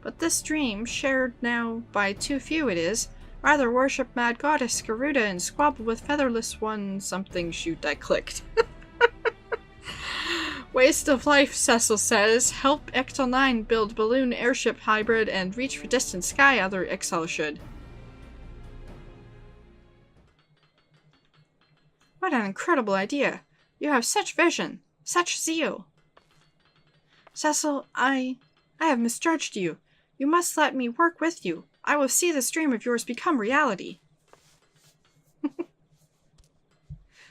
But this dream, shared now by too few it is, rather worship mad goddess Garuda and squabble with featherless one something shoot I clicked. Waste of life, Cecil says. Help Ixal-9 build balloon airship hybrid and reach for distant sky other Ixal should. What an incredible idea. You have such vision, such zeal. Cecil, I have misjudged you. You must let me work with you. I will see this dream of yours become reality.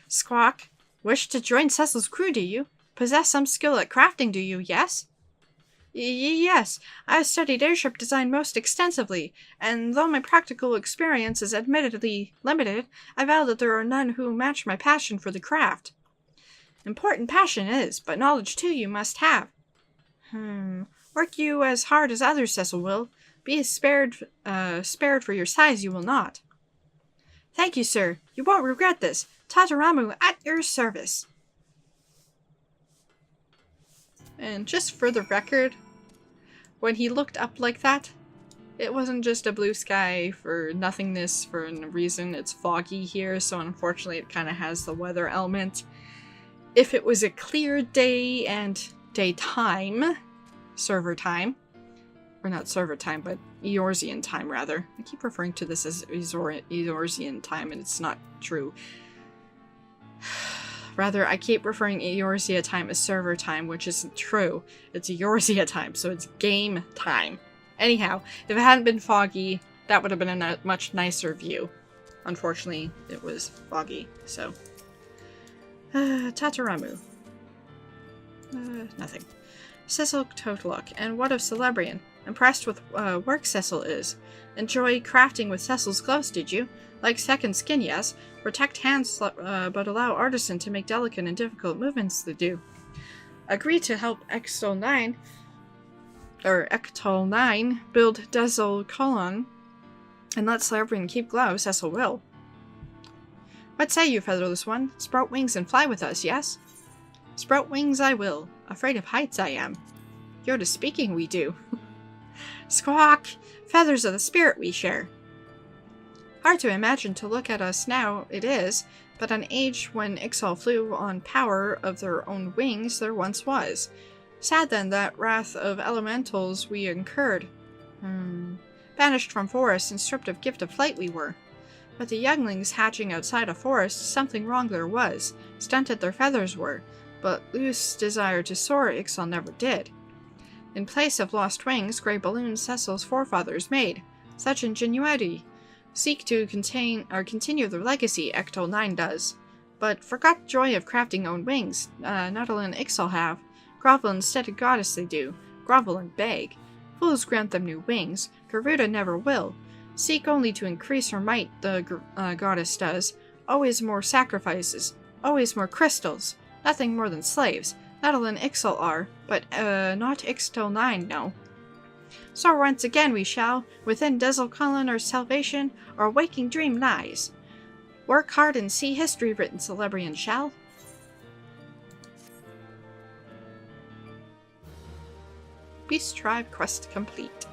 Squawk, wish to join Cecil's crew, do you? Possess some skill at crafting, do you, yes? Yes, I have studied airship design most extensively, and though my practical experience is admittedly limited, I vow that there are none who match my passion for the craft. Important passion is, but knowledge too you must have. Work you as hard as others, Cecil will. Be spared for your size you will not. Thank you, sir. You won't regret this. Tataramu at your service. And just for the record, when he looked up like that, it wasn't just a blue sky for nothingness for no reason. It's foggy here, so unfortunately it kind of has the weather element. If it was a clear day and daytime, server time, or not server time, but Eorzean time rather. I keep referring to this as Eorzean time, and it's not true. Rather, I keep referring Eorzea time as server time, which isn't true. It's Eorzea time, so it's game time. Anyhow, if it hadn't been foggy, that would have been a much nicer view. Unfortunately, it was foggy, so. Tataramu. Nothing. Cecil Totluk, and what of Celebrian? Impressed with work Cecil is. Enjoy crafting with Cecil's gloves, did you? Like second skin, yes. Protect hands, but allow artisan to make delicate and difficult movements to do. Agree to help Ixal-9 build Desol Colon, and let Celebrian keep gloves, Cecil will. What say you, featherless one? Sprout wings and fly with us, yes? Sprout wings I will. Afraid of heights I am. You're to speaking we do. Squawk! Feathers of the spirit we share. Hard to imagine to look at us now, it is, but an age when Ixal flew on power of their own wings there once was. Sad then that wrath of elementals we incurred. Banished from forest and stripped of gift of flight we were. But the younglings hatching outside a forest, something wrong there was. Stunted their feathers were, but loose desire to soar Ixal never did. In place of lost wings, grey balloons Cecil's forefathers made. Such ingenuity. Seek to continue their legacy, Ixal-9 does. But forgot joy of crafting own wings, Nuttall and Ixal have. Grovel instead of goddess they do. Grovel and beg. Fools grant them new wings. Garuda never will. Seek only to increase her might, the goddess does. Always more sacrifices. Always more crystals. Nothing more than slaves. Nettle and Ixal are, but not Ixtal 9, no. So once again we shall, within Dizzle Cullen our salvation, our waking dream lies. Work hard and see history written, Celebrian shall. Beast Tribe quest complete.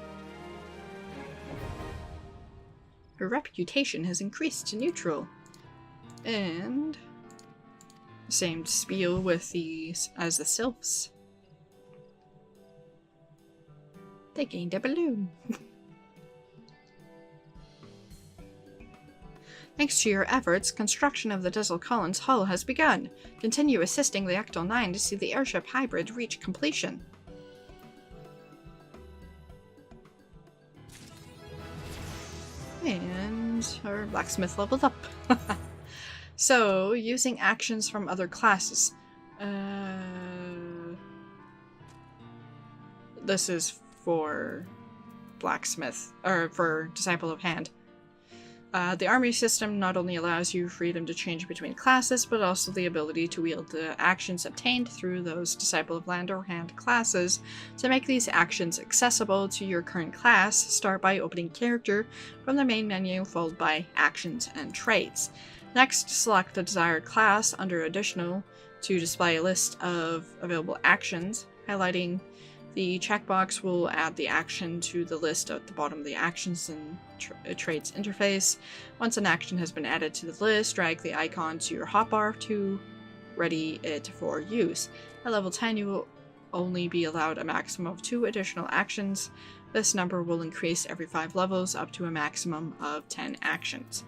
Her reputation has increased to neutral. And same spiel with these as the Sylphs. They gained a balloon. Thanks to your efforts, construction of the Dizzle Cullen's hull has begun. Continue assisting the Ecto 9 to see the airship hybrid reach completion. And our blacksmith leveled up. So, using actions from other classes. This is for blacksmith, or for Disciple of Hand. The army system not only allows you freedom to change between classes, but also the ability to wield the actions obtained through those Disciple of Land or Hand classes. To make these actions accessible to your current class, start by opening character from the main menu, followed by Actions and Traits. Next, select the desired class under Additional to display a list of available actions. Highlighting the checkbox will add the action to the list at the bottom of the Actions and Traits interface. Once an action has been added to the list, drag the icon to your hotbar to ready it for use. At level 10, you will only be allowed a maximum of 2 additional actions. This number will increase every 5 levels up to a maximum of 10 actions.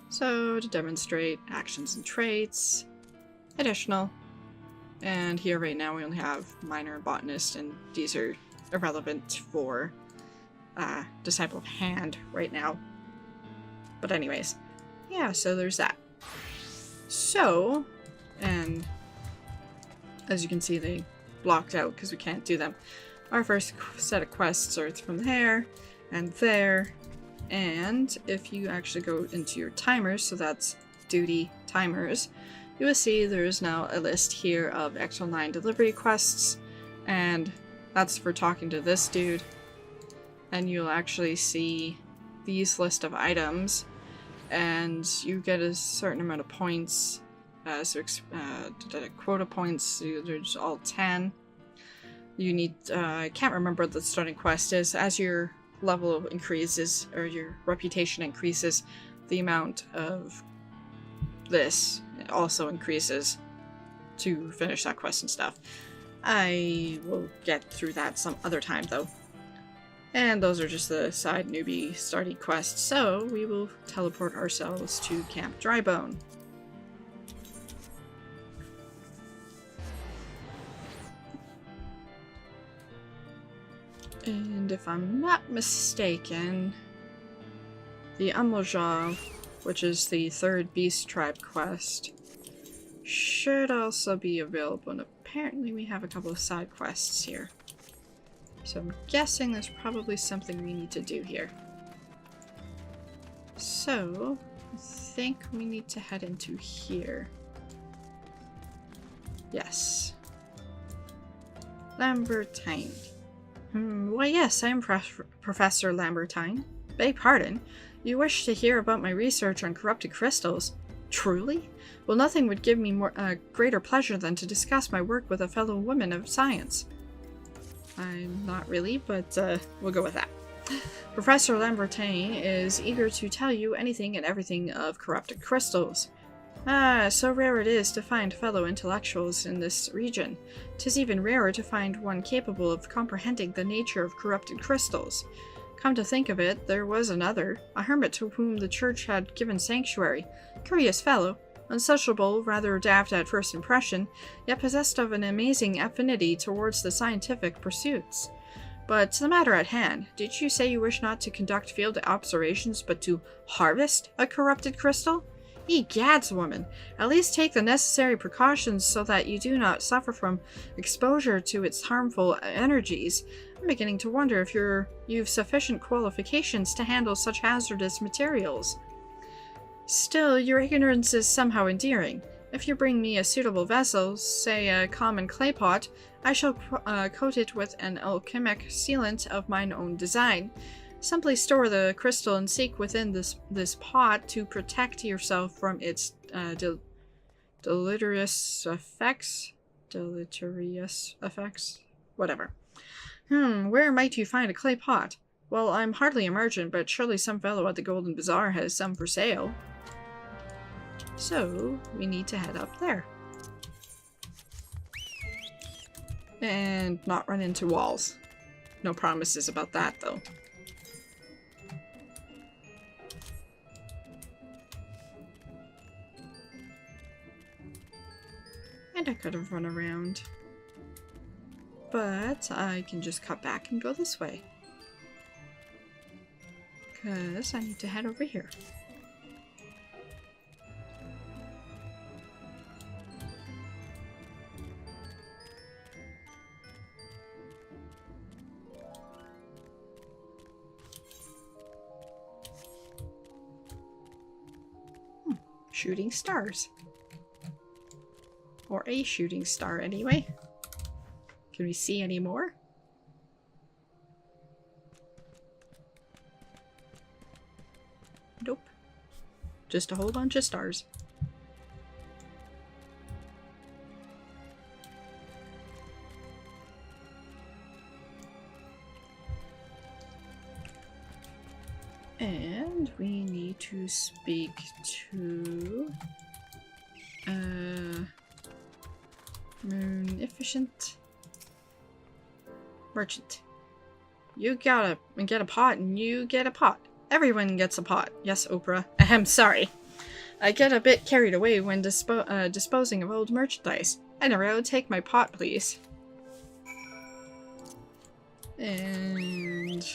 So, to demonstrate actions and traits, additional, and here right now we only have minor, botanist, and these are irrelevant for Disciple of Hand right now. But anyways, yeah, so there's that. So, and as you can see they blocked out because we can't do them. Our first set of quests are from there, and there, and if you actually go into your timers, so that's duty timers, you will see there is now a list here of Ecto 9 delivery quests, and that's for talking to this dude. And you'll actually see these list of items, and you get a certain amount of points, quota points, there's all 10. You need, I can't remember what the starting quest is. As your level increases, or your reputation increases, the amount of this also increases to finish that quest and stuff. I will get through that some other time though. And those are just the side newbie starty quests, so we will teleport ourselves to Camp Drybone. And if I'm not mistaken, the Mahjong, which is the 3rd Beast Tribe quest, should also be available, and apparently we have a couple of side quests here. So I'm guessing there's probably something we need to do here. So, I think we need to head into here. Yes. Lambertine. Why yes, I am Professor Lambertine. Beg pardon. You wish to hear about my research on corrupted crystals? Truly? Well, nothing would give me greater pleasure than to discuss my work with a fellow woman of science. I'm not really, but we'll go with that. Professor Lambertine is eager to tell you anything and everything of corrupted crystals. Ah, so rare it is to find fellow intellectuals in this region. 'Tis even rarer to find one capable of comprehending the nature of corrupted crystals. Come to think of it, there was another, a hermit to whom the church had given sanctuary. Curious fellow, unsociable, rather daft at first impression, yet possessed of an amazing affinity towards the scientific pursuits. But to the matter at hand, did you say you wish not to conduct field observations, but to harvest a corrupted crystal? Egads, woman! At least take the necessary precautions so that you do not suffer from exposure to its harmful energies. I'm beginning to wonder if you've sufficient qualifications to handle such hazardous materials. Still, your ignorance is somehow endearing. If you bring me a suitable vessel, say a common clay pot, I shall coat it with an alchemic sealant of mine own design. Simply store the crystal and seek within this pot to protect yourself from its deleterious effects? Deleterious effects? Whatever. Where might you find a clay pot? Well, I'm hardly a merchant, but surely some fellow at the Golden Bazaar has some for sale. So, we need to head up there. And not run into walls. No promises about that, though. And I could have run around. But I can just cut back and go this way. Because I need to head over here. Shooting stars. Or a shooting star, anyway. Can we see any more? Nope. Just a whole bunch of stars. And we need to speak to Munificent Merchant. You gotta get a pot and you get a pot. Everyone gets a pot. Yes, Oprah. Ahem, sorry. I get a bit carried away when disposing of old merchandise. Anyway, I'll take my pot, please. And...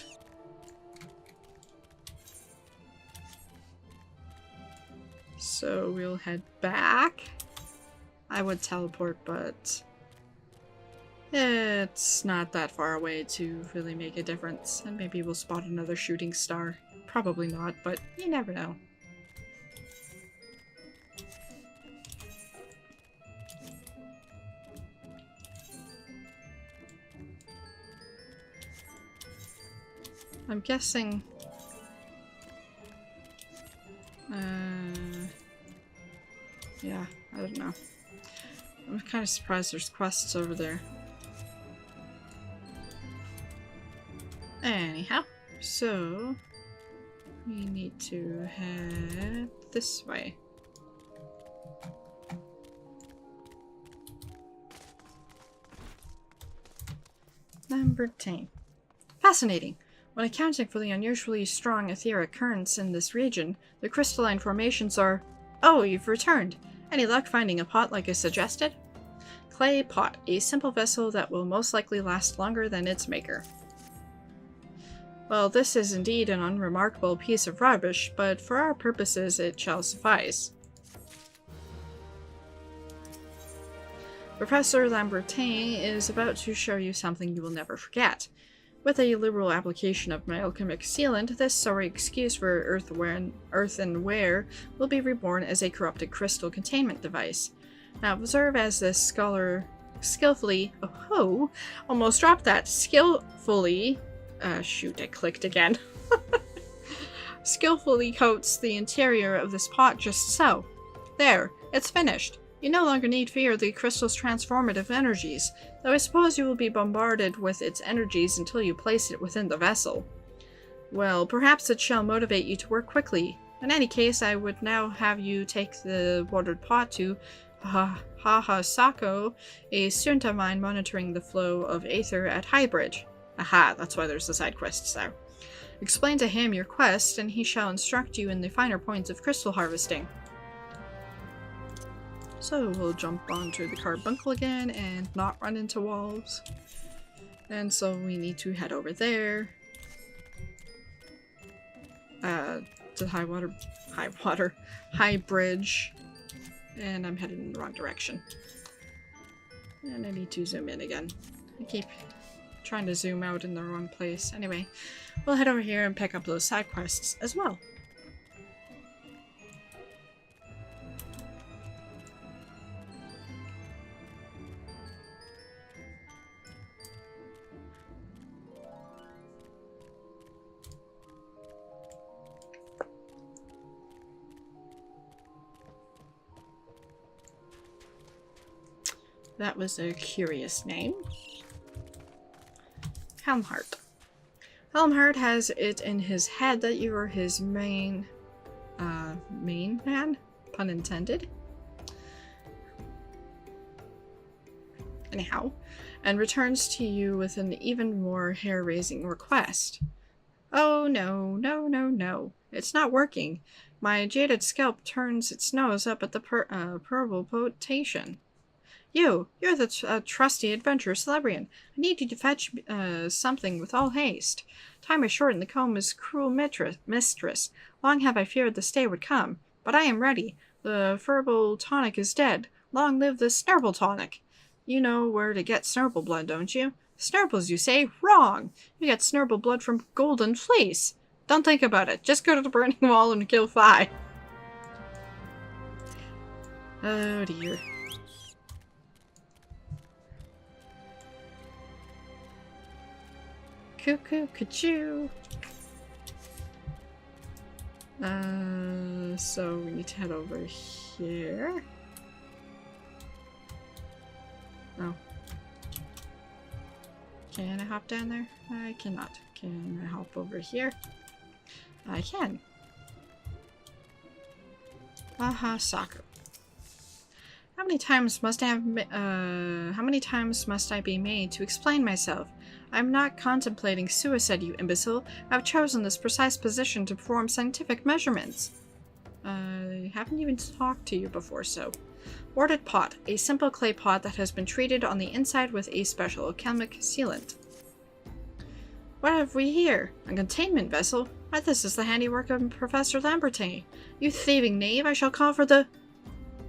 so we'll head back. I would teleport, but it's not that far away to really make a difference. And maybe we'll spot another shooting star. Probably not, but you never know. I'm guessing... yeah, I don't know. I'm kind of surprised there's quests over there. Anyhow, so we need to head this way. Number 10. Fascinating. When accounting for the unusually strong etheric currents in this region, the crystalline formations are... Oh, you've returned! Any luck finding a pot like I suggested? Clay pot, a simple vessel that will most likely last longer than its maker. Well, this is indeed an unremarkable piece of rubbish, but for our purposes it shall suffice. Professor Lambertin is about to show you something you will never forget. With a liberal application of my alchemic sealant, this sorry excuse for earthenware will be reborn as a corrupted crystal containment device. Now observe as this scholar skillfully, oh, almost dropped that, skillfully, shoot, I clicked again, skillfully coats the interior of this pot just so. There, it's finished. You no longer need fear the crystal's transformative energies, though I suppose you will be bombarded with its energies until you place it within the vessel. Well, perhaps it shall motivate you to work quickly. In any case, I would now have you take the watered pot to Sako, a student of mine monitoring the flow of aether at Highbridge. Aha, that's why there's the side quests there. Explain to him your quest, and he shall instruct you in the finer points of crystal harvesting. So we'll jump onto the carbuncle again and not run into walls. And so we need to head over there. To High Bridge. And I'm headed in the wrong direction. And I need to zoom in again. I keep trying to zoom out in the wrong place. Anyway, we'll head over here and pick up those side quests as well. That was a curious name. Helmhart. Helmhart has it in his head that you are his main man? Pun intended. Anyhow, and returns to you with an even more hair-raising request. Oh no, no, no, no. It's not working. My jaded scalp turns its nose up at the purple potation. You're the trusty adventurous Celebrian. I need you to fetch something with all haste. Time is short and the comb is cruel mistress. Long have I feared this day would come, but I am ready. The furball tonic is dead. Long live the snurble tonic. You know where to get snurble blood, don't you? Snurbles, you say? Wrong! You get snurble blood from Golden Fleece. Don't think about it. Just go to the burning wall and kill 5. Oh dear. Cuckoo, cuckoo. So we need to head over here. Oh. Can I hop down there? I cannot. Can I hop over here? I can. Aha, soccer. How many times must I be made to explain myself? I'm not contemplating suicide, you imbecile. I've chosen this precise position to perform scientific measurements. I haven't even talked to you before, so. Warded pot. A simple clay pot that has been treated on the inside with a special alchemic sealant. What have we here? A containment vessel? Why, this is the handiwork of Professor Lambertin. You thieving knave, I shall call for the...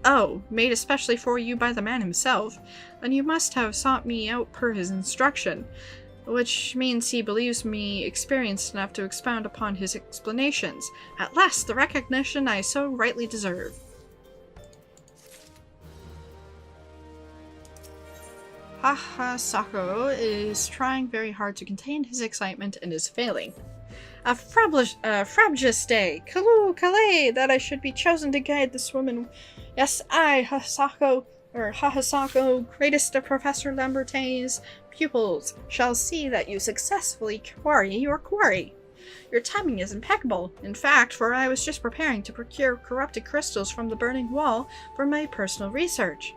Oh, made especially for you by the man himself. Then you must have sought me out per his instruction, which means he believes me experienced enough to expound upon his explanations. At last, the recognition I so rightly deserve. Haha, Sako is trying very hard to contain his excitement and is failing. A frabjous day! Kalu Calais, that I should be chosen to guide this woman. Yes, I, Hahasako, greatest of Professor Lambertin's pupils, shall see that you successfully quarry your quarry. Your timing is impeccable, in fact, for I was just preparing to procure corrupted crystals from the burning wall for my personal research.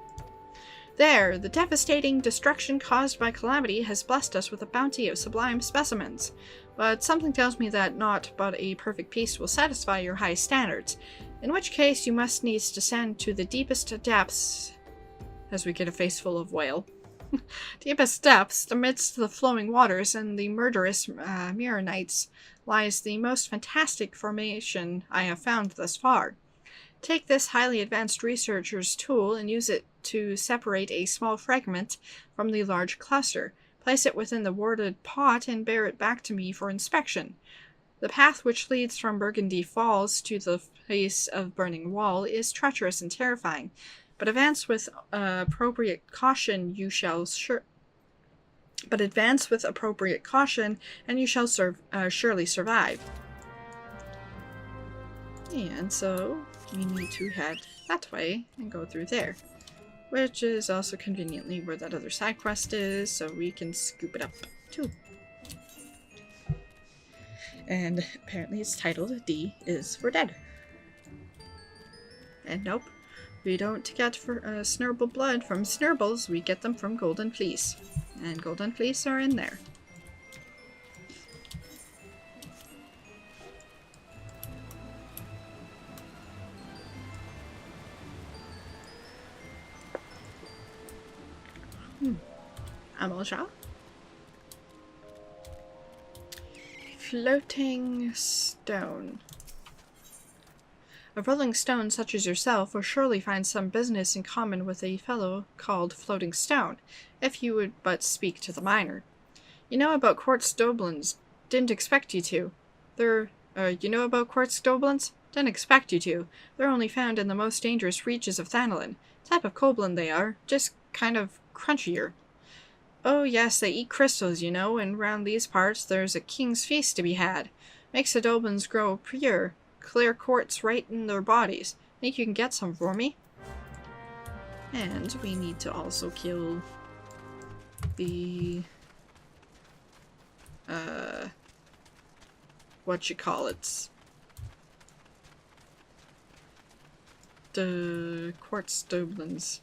There, the devastating destruction caused by calamity has blessed us with a bounty of sublime specimens. But something tells me that naught but a perfect piece will satisfy your high standards, in which case you must needs descend to the deepest depths, as we get a face full of whale, deepest depths amidst the flowing waters and the murderous Mirrorites lies the most fantastic formation I have found thus far. Take this highly advanced researcher's tool and use it to separate a small fragment from the large cluster. Place it within the warded pot and bear it back to me for inspection. The path which leads from Burgundy Falls to the face of Burning Wall is treacherous and terrifying, but advance with appropriate caution and you shall surely survive. And so we need to head that way and go through there, which is also conveniently where that other side quest is, so we can scoop it up too. And apparently it's titled D is for Dead. And nope, we don't get snurble blood from snurbles, we get them from Golden Fleece. And Golden Fleece are in there. Amalja. Floating stone. A rolling stone such as yourself will surely find some business in common with a fellow called Floating Stone, if you would but speak to the miner. You know about quartz doblins. Didn't expect you to. You know about quartz doblins? Didn't expect you to. They're only found in the most dangerous reaches of Thanalin. Type of koblin they are, just kind of crunchier. Oh yes, they eat crystals, you know, and round these parts there's a king's feast to be had. Makes the doblins grow pure, clear quartz right in their bodies. Think you can get some for me? And we need to also kill the what you call it? The quartz doblins.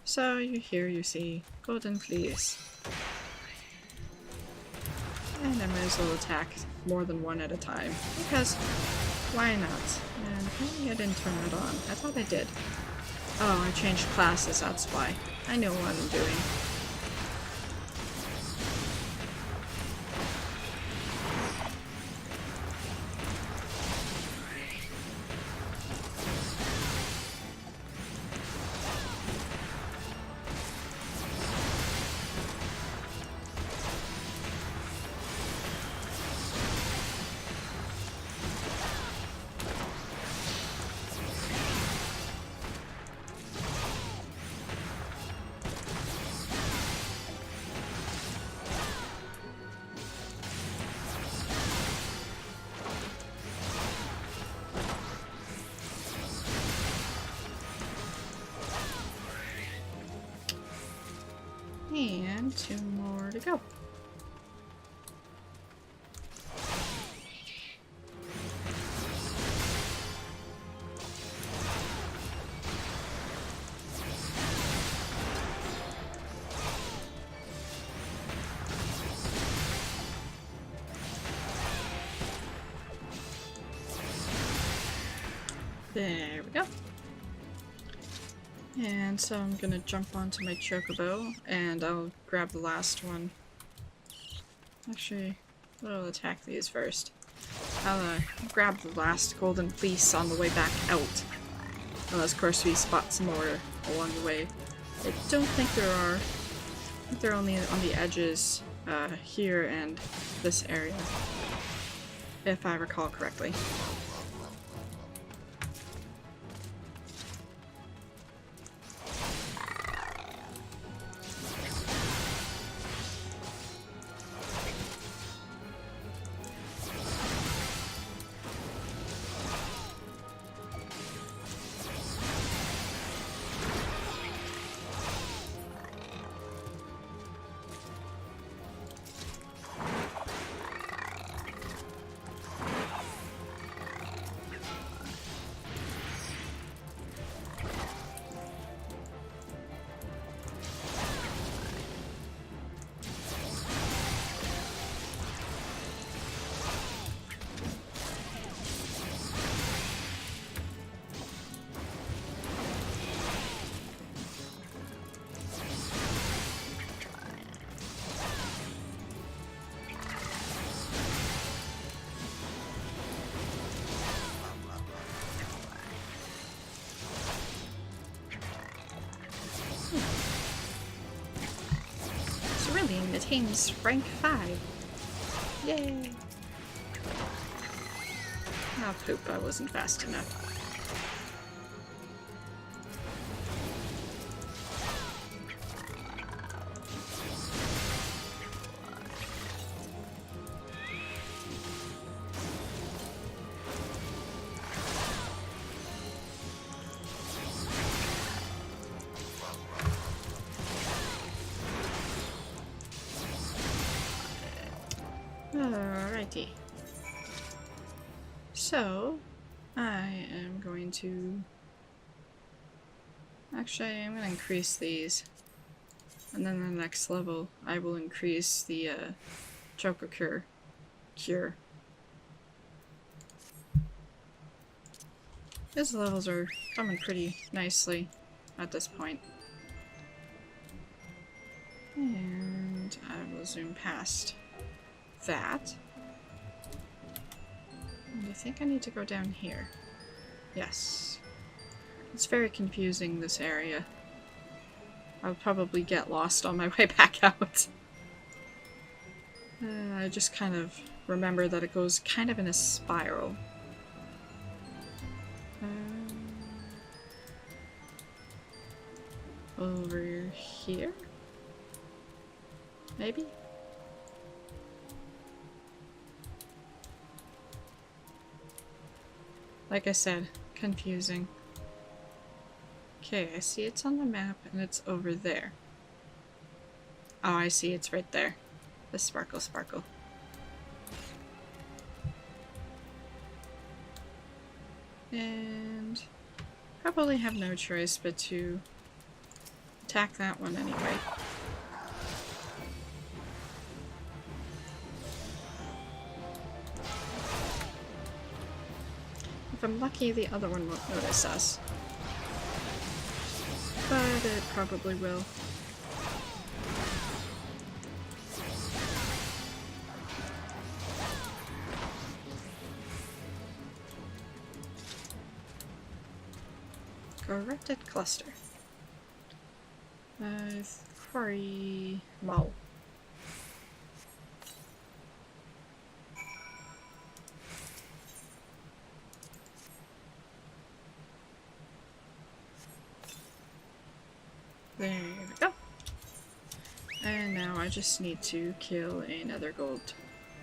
So here you see golden fleece. And I might as well attack more than one at a time, because why not? And apparently I didn't turn it on. I thought I did. Oh, I changed classes, that's why. I know what I'm doing. And 2 more to go. There we go. And so I'm gonna jump onto my chocobo, and I'll grab the last one. Actually, we'll attack these first. I'll grab the last golden fleece on the way back out. Unless, of course, we spot some more along the way. I don't think there are. I think they're only on the edges here and this area, if I recall correctly. Cerulean attains rank 5. Yay! Oh poop, I wasn't fast enough. Alrighty. So, I am going to... Actually, I'm going to increase these. And then the next level, I will increase the Choco Cure. These levels are coming pretty nicely at this point. And I will zoom past that. And I think I need to go down here. Yes. It's very confusing, this area. I'll probably get lost on my way back out. I just kind of remember that it goes kind of in a spiral. Over here? Maybe? Like I said, confusing. Okay, I see it's on the map and it's over there. Oh, I see, it's right there. The sparkle sparkle. And probably have no choice but to attack that one anyway. If I'm lucky, the other one won't notice us. But it probably will. Corrupted cluster. Quarry mall. There we go. And now I just need to kill another gold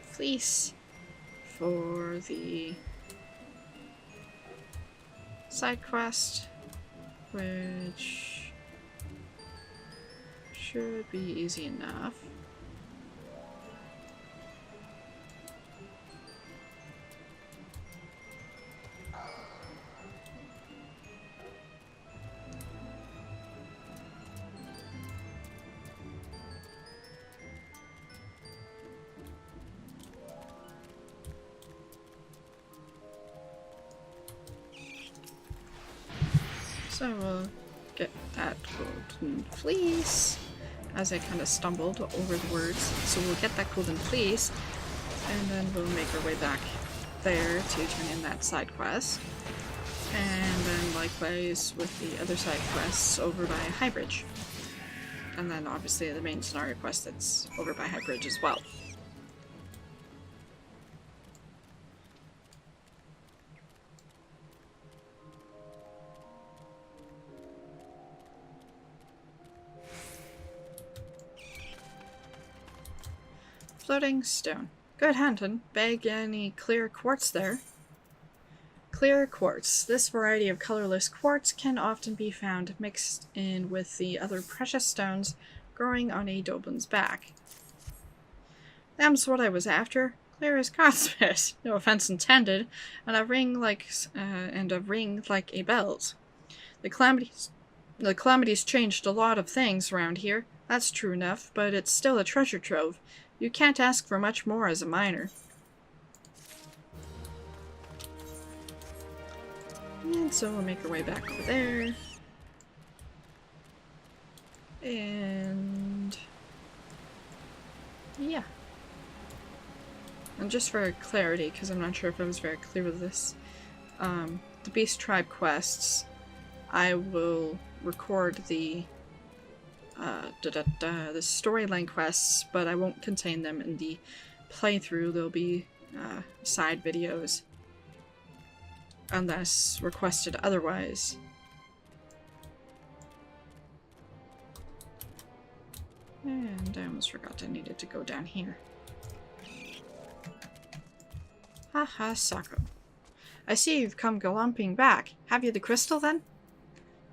fleece for the side quest, which should be easy enough. So we'll get that golden fleece as I kind of stumbled over the words. So we'll get that golden fleece and then we'll make our way back there to turn in that side quest. And then likewise with the other side quests over by High Bridge. And then obviously the main scenario quest that's over by High Bridge as well. Floating stone. Good hunting. Bag any clear quartz there. Clear quartz. This variety of colorless quartz can often be found mixed in with the other precious stones growing on a Doblin's back. Them's what I was after. Clear as cosmos. No offense intended. And a ring like a belt. The calamities changed a lot of things around here. That's true enough, but it's still a treasure trove. You can't ask for much more as a miner. And so we'll make our way back over there. And yeah. And just for clarity, because I'm not sure if I was very clear with this, the Beast Tribe quests, I will record the storyline quests, but I won't contain them in the playthrough. There'll be side videos unless requested otherwise. And I almost forgot I needed to go down here. Haha, Sako. I see you've come galumphing back. Have you the crystal then?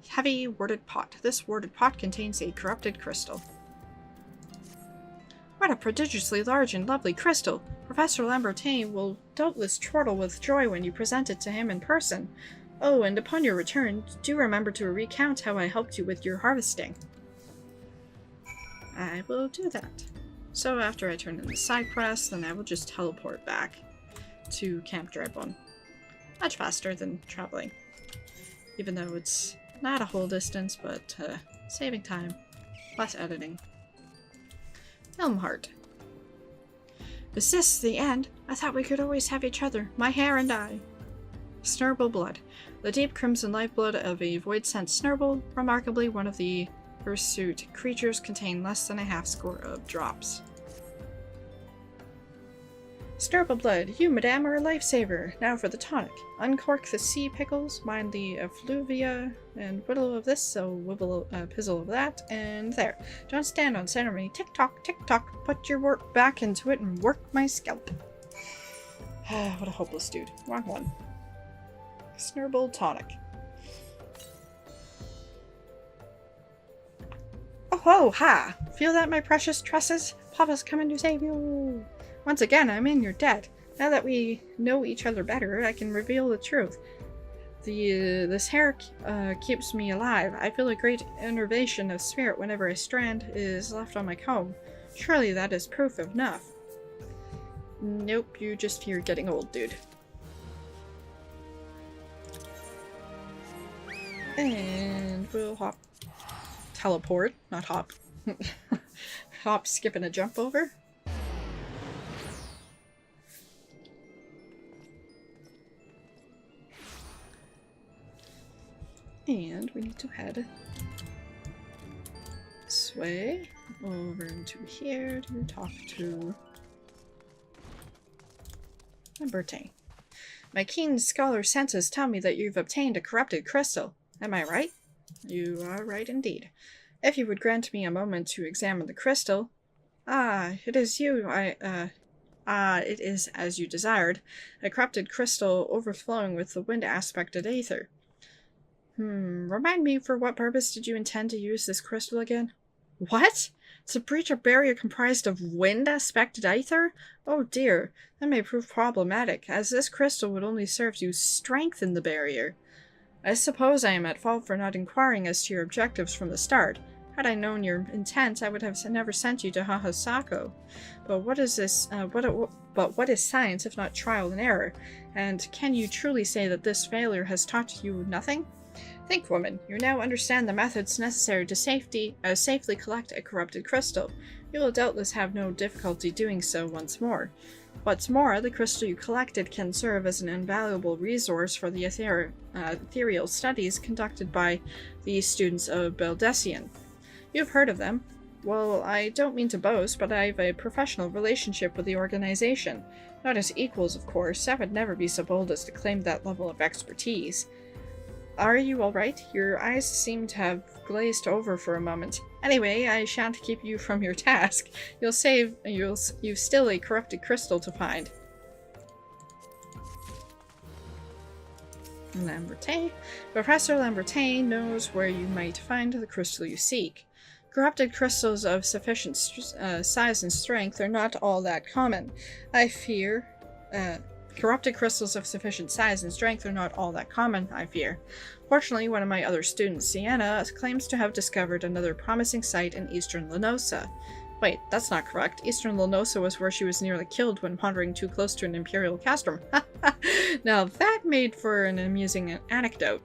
Heavy worded pot. This worded pot contains a corrupted crystal. What a prodigiously large and lovely crystal! Professor Lambertin will doubtless chortle with joy when you present it to him in person. Oh, and upon your return, do remember to recount how I helped you with your harvesting. I will do that. So after I turn in the side quest, then I will just teleport back to Camp Drybone. Much faster than traveling. Even though it's not a whole distance, but saving time. Less editing. Elmhart. Is this the end? I thought we could always have each other, my hair and I. Snurble blood. The deep crimson lifeblood of a void-sent Snurble, remarkably one of the hirsute creatures, contain less than a half score of drops. Snurble blood, you, madame, are a lifesaver. Now for the tonic. Uncork the sea pickles, mind the effluvia, and whittle of this, so wibble a pizzle of that, and there. Don't stand on ceremony. Tick-tock, tick-tock. Put your work back into it and work my scalp. What a hopeless dude. Wrong one. Snurble tonic. ho, ha! Feel that, my precious tresses? Papa's coming to save you! Once again, I'm in your debt. Now that we know each other better, I can reveal the truth. This hair keeps me alive. I feel a great innervation of spirit whenever a strand is left on my comb. Surely that is proof enough. Nope, you just fear getting old, dude. And we'll hop. Teleport, not hop. Hop, skip, and a jump over. And we need to head this way, over into here to talk to Bertain. My keen scholar senses tell me that you've obtained a corrupted crystal. Am I right? You are right indeed. If you would grant me a moment to examine the crystal. Ah, it is you. It is as you desired. A corrupted crystal overflowing with the wind aspected aether. Remind me, for what purpose did you intend to use this crystal again? What? To breach a barrier comprised of wind-aspected aether? Oh dear, that may prove problematic, as this crystal would only serve to strengthen the barrier. I suppose I am at fault for not inquiring as to your objectives from the start. Had I known your intent, I would have never sent you to Hahasako. But what is this? But what is science if not trial and error? And can you truly say that this failure has taught you nothing? Think, woman. You now understand the methods necessary to safely collect a corrupted crystal. You will doubtless have no difficulty doing so once more. What's more, the crystal you collected can serve as an invaluable resource for the ethereal studies conducted by the students of Beldesian. You've heard of them. Well, I don't mean to boast, but I have a professional relationship with the organization. Not as equals, of course. I would never be so bold as to claim that level of expertise. Are you alright? Your eyes seem to have glazed over for a moment. Anyway, I shan't keep you from your task. You've still a corrupted crystal to find. Lambertain. Professor Lambertain knows where you might find the crystal you seek. Corrupted crystals of sufficient size and strength are not all that common. Corrupted crystals of sufficient size and strength are not all that common, I fear. Fortunately, one of my other students, Sienna, claims to have discovered another promising site in eastern Lenosa. Wait, that's not correct. Eastern Lenosa was where she was nearly killed when wandering too close to an imperial castrum. Now that made for an amusing anecdote.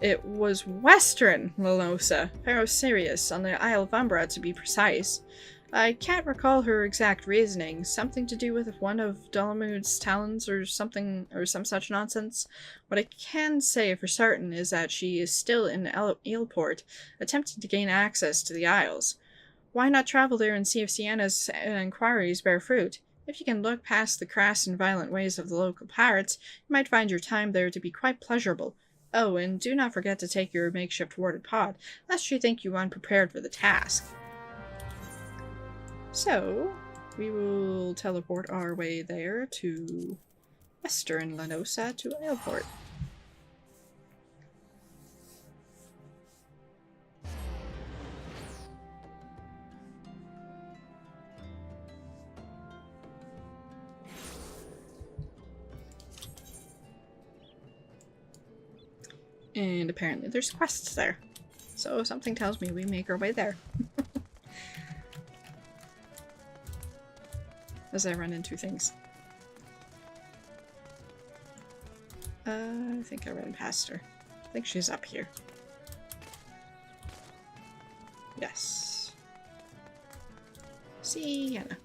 It was western Lenosa, Pharaoh Sirius, on the Isle of Umbra to be precise. I can't recall her exact reasoning, something to do with one of Dolomude's talons or some such nonsense. What I can say for certain is that she is still in Eelport, attempting to gain access to the Isles. Why not travel there and see if Sienna's inquiries bear fruit? If you can look past the crass and violent ways of the local pirates, you might find your time there to be quite pleasurable. Oh, and do not forget to take your makeshift warded pod, lest she think you unprepared for the task. So, we will teleport our way there to Western Lenosa to Eelport. And apparently there's quests there. So something tells me we make our way there. As I run into things. I think I ran past her. I think she's up here. Yes. Sienna.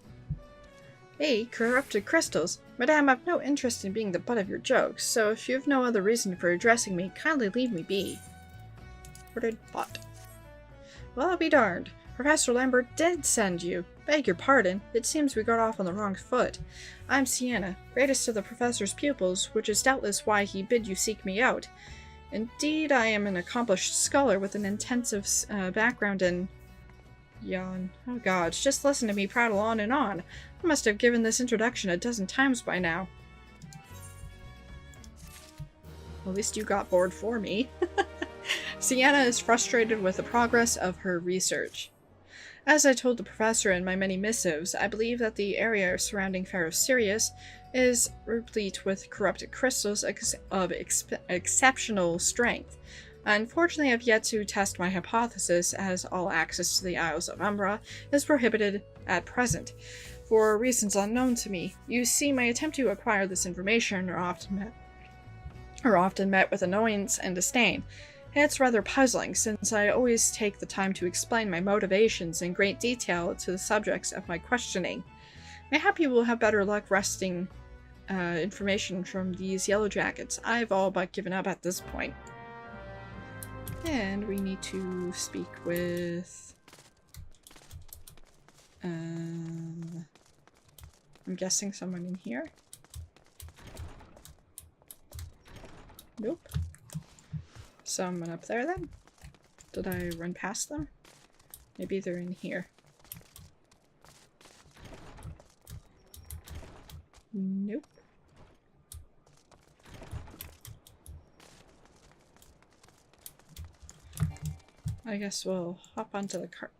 Hey, corrupted crystals. Madame, I've no interest in being the butt of your jokes, so if you have no other reason for addressing me, kindly leave me be. Ordered bot. Well, I'll be darned. Professor Lambert did send you. Beg your pardon, it seems we got off on the wrong foot. I'm Sienna, greatest of the professor's pupils, which is doubtless why he bid you seek me out. Indeed, I am an accomplished scholar with an intensive background in... Yawn. Oh god, just listen to me prattle on and on. I must have given this introduction a dozen times by now. At least you got bored for me. Sienna is frustrated with the progress of her research. As I told the professor in my many missives, I believe that the area surrounding Pharaoh Sirius is replete with corrupted crystals of exceptional strength. Unfortunately, I've yet to test my hypothesis, as all access to the Isles of Umbra is prohibited at present, for reasons unknown to me. You see, my attempt to acquire this information are often met with annoyance and disdain. It's rather puzzling, since I always take the time to explain my motivations in great detail to the subjects of my questioning. Mayhap you will have better luck wresting information from these yellow jackets. I've all but given up at this point. And we need to speak with... I'm guessing someone in here? Nope. Someone up there then? Did I run past them? Maybe they're in here. Nope. I guess we'll hop onto the cart.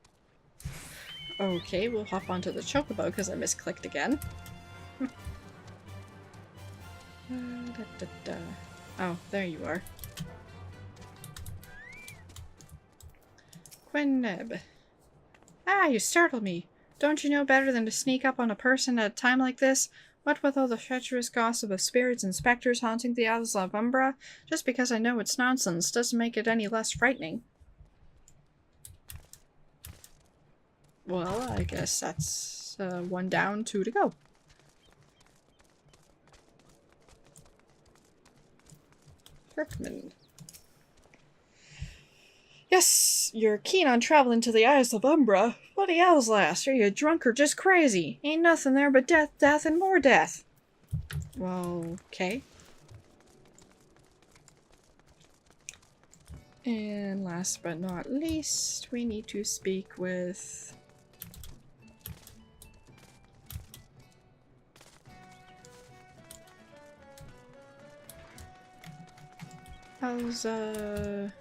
Okay, we'll hop onto the chocobo because I misclicked again. Oh, there you are. Quineb. Ah, you startled me. Don't you know better than to sneak up on a person at a time like this? What with all the treacherous gossip of spirits and specters haunting the Isles of Umbra? Just because I know it's nonsense doesn't make it any less frightening. Well, I guess that's 1 down, 2 to go. Frickman. Yes, you're keen on traveling to the Isles of Umbra. Bloody hell's lass, are you drunk or just crazy? Ain't nothing there but death, death, and more death. Well, okay. And last but not least, we need to speak with... Gamilza.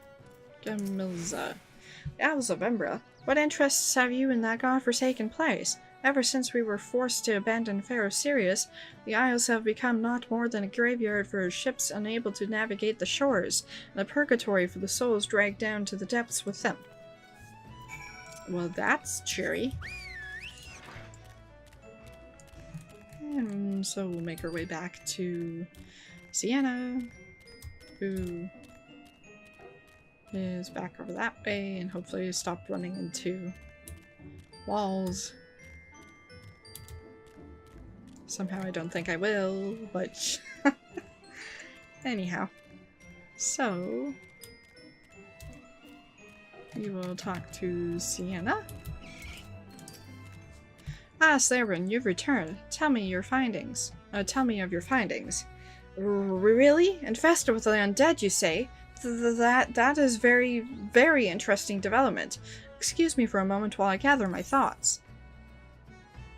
The Isles of Umbra. What interests have you in that godforsaken place? Ever since we were forced to abandon Pharaoh Sirius, the Isles have become not more than a graveyard for ships unable to navigate the shores, and a purgatory for the souls dragged down to the depths with them. Well, that's cheery. And so we'll make our way back to Sienna, who is back over that way, and hopefully stop running into walls. Somehow I don't think I will, but anyhow. So we will talk to Sienna. Ah, Slytherin, you've returned. Tell me your findings. Tell me of your findings. Really? Infested with the undead, you say? That is very, very interesting development. Excuse me for a moment while I gather my thoughts.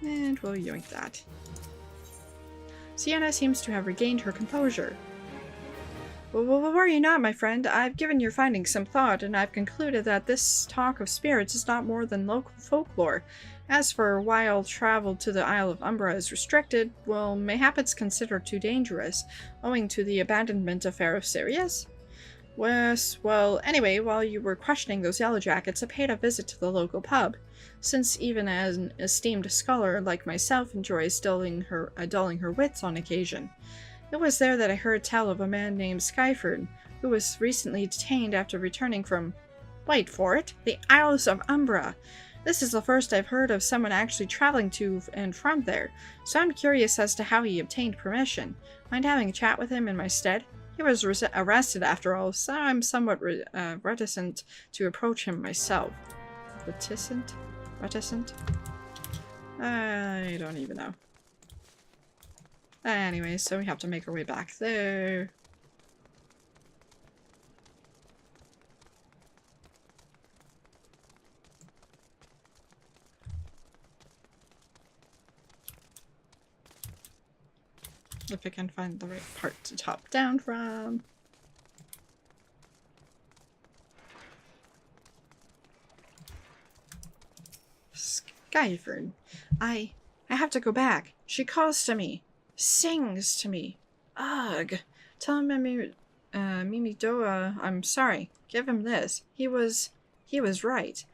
And we'll yoink that. Sienna seems to have regained her composure. Well, worry you not, my friend. I've given your findings some thought, and I've concluded that this talk of spirits is not more than local folklore. As for why travel to the Isle of Umbra is restricted, well, mayhap it's considered too dangerous, owing to the abandonment of Pharaoh Sirius? Well, anyway, while you were questioning those yellow jackets, I paid a visit to the local pub, since even an esteemed scholar like myself enjoys dulling her wits on occasion. It was there that I heard tell of a man named Skyford, who was recently detained after returning from, wait for it, the Isles of Umbra. This is the first I've heard of someone actually traveling to and from there, so I'm curious as to how he obtained permission. Mind having a chat with him in my stead? He was arrested after all, so I'm somewhat reticent to approach him myself. Reticent? Reticent? I don't even know. Anyway, so we have to make our way back there. If I can find the right part to top down from. Skyfern. I have to go back. She calls to me. Sings to me. Ugh. Tell Mimi Doa I'm sorry. Give him this. He was right.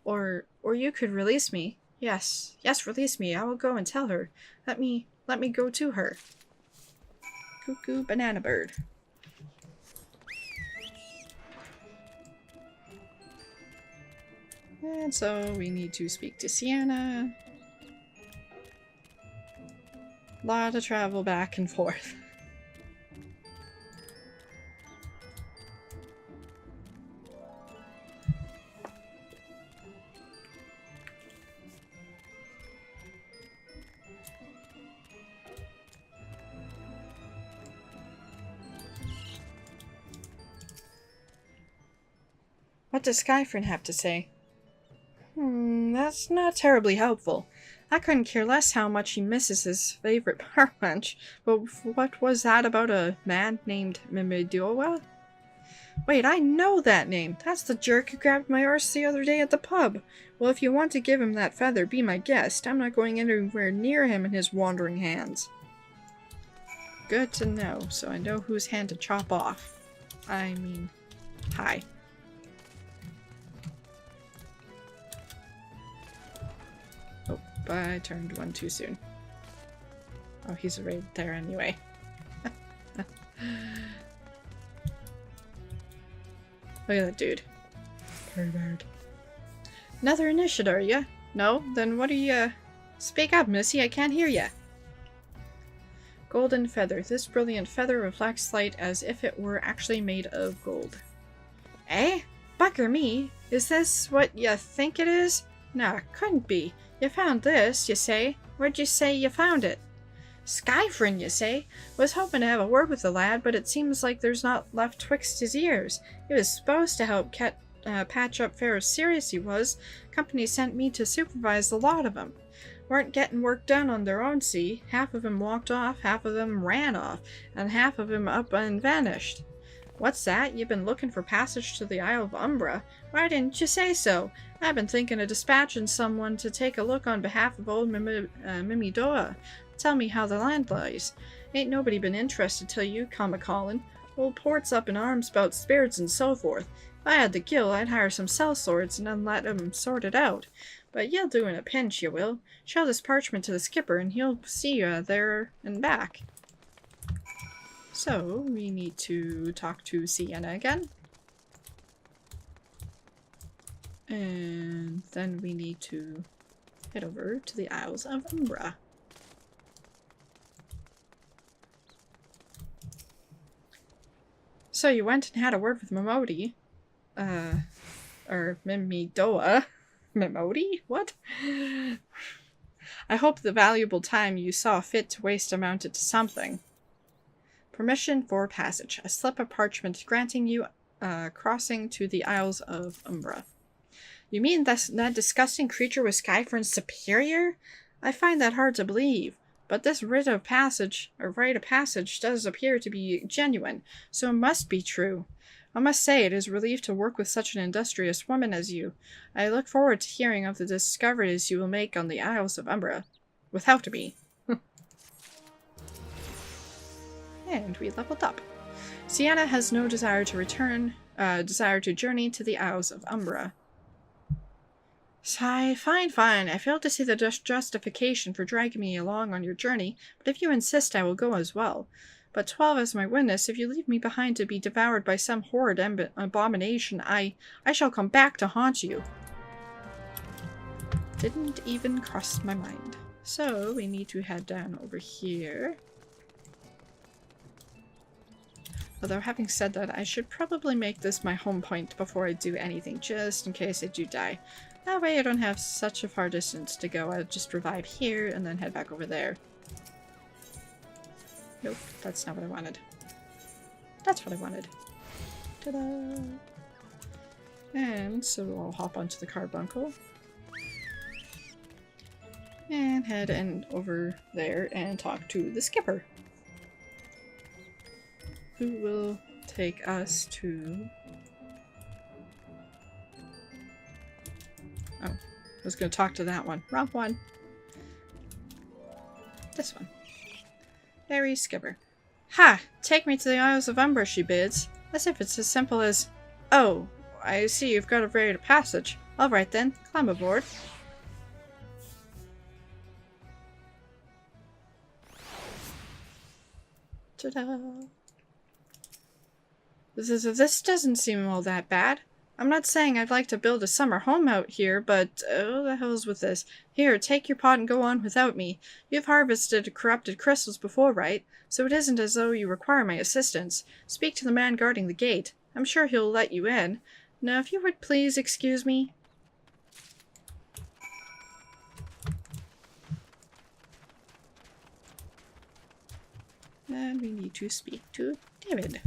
Or you could release me. Yes, release me. I will go and tell her. Let me go to her. Cuckoo banana bird. And so we need to speak to Sienna. Lot of travel back and forth. What does Skyfrin have to say? That's not terribly helpful. I couldn't care less how much he misses his favorite park bench, but what was that about a man named Mimidoa? Wait, I know that name! That's the jerk who grabbed my arse the other day at the pub! Well, if you want to give him that feather, be my guest. I'm not going anywhere near him and his wandering hands. Good to know, so I know whose hand to chop off. I mean, hi. I turned one too soon. Oh, he's right there anyway. Look at that dude. Pervert. Another initiate, are ya? No? Then what are ya? Speak up, missy, I can't hear ya. Golden feather. This brilliant feather reflects light as if it were actually made of gold. Eh? Bugger me. Is this what ya think it is? Nah, couldn't be. You found this, you say? Where'd you say you found it? Skyfrin, you say? Was hoping to have a word with the lad, but it seems like there's not left twixt his ears. He was supposed to help patch up Pharaoh's serious he was. Company sent me to supervise the lot of 'em. Weren't getting work done on their own, see? Half of 'em walked off, half of 'em ran off, and half of 'em up and vanished. What's that? You've been looking for passage to the Isle of Umbra. Why didn't you say so? I've been thinking of dispatching someone to take a look on behalf of old Mimidoa. Tell me how the land lies. Ain't nobody been interested till you come a-calling. Old Port's up in arms about spirits and so forth. If I had the gill, I'd hire some sellswords and then let 'em sort it out. But you'll do in a pinch, you will. Show this parchment to the skipper and he'll see you there and back. So, we need to talk to Sienna again. And then we need to head over to the Isles of Umbra. So you went and had a word with Mimodi. Or Mimidoa. Mimodi? What? I hope the valuable time you saw fit to waste amounted to something. Permission for passage. A slip of parchment granting you crossing to the Isles of Umbra. You mean that disgusting creature was Skyfrin's superior? I find that hard to believe, but this rite of passage does appear to be genuine, so it must be true. I must say it is a relief to work with such an industrious woman as you. I look forward to hearing of the discoveries you will make on the Isles of Umbra. Without me. And we leveled up. Sienna has no desire to journey to the Isles of Umbra. Sigh, fine. I fail to see the justification for dragging me along on your journey, but if you insist, I will go as well. But 12 as my witness, if you leave me behind to be devoured by some horrid abomination, I shall come back to haunt you. Didn't even cross my mind. So, we need to head down over here. Although, having said that, I should probably make this my home point before I do anything, just in case I do die. That way I don't have such a far distance to go. I'll just revive here and then head back over there. Nope, that's not what I wanted. That's what I wanted. Ta-da! And so I'll hop onto the carbuncle. And head over there and talk to the skipper. Who will take us to... Oh, I was going to talk to that one. Wrong one. This one. Very skipper. Ha! Take me to the Isles of Umber, she bids. As if it's as simple as, oh, I see you've got a rite of passage. Alright then, climb aboard. Ta-da! This doesn't seem all that bad. I'm not saying I'd like to build a summer home out here, but oh, the hell's with this. Here, take your pot and go on without me. You've harvested corrupted crystals before, right? So it isn't as though you require my assistance. Speak to the man guarding the gate. I'm sure he'll let you in. Now, if you would please excuse me. And we need to speak to David.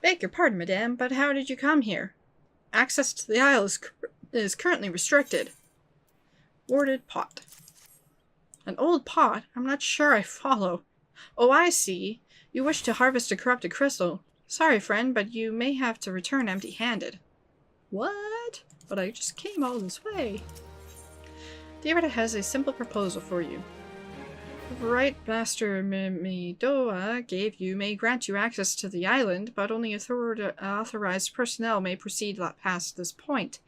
Beg your pardon, madame, but how did you come here? Access to the isle is currently restricted. Warded pot. An old pot? I'm not sure I follow. Oh, I see. You wish to harvest a corrupted crystal. Sorry, friend, but you may have to return empty-handed. What? But I just came all this way. David has a simple proposal for you. The right Master Midoa gave you may grant you access to the island, but only authorized personnel may proceed past this point.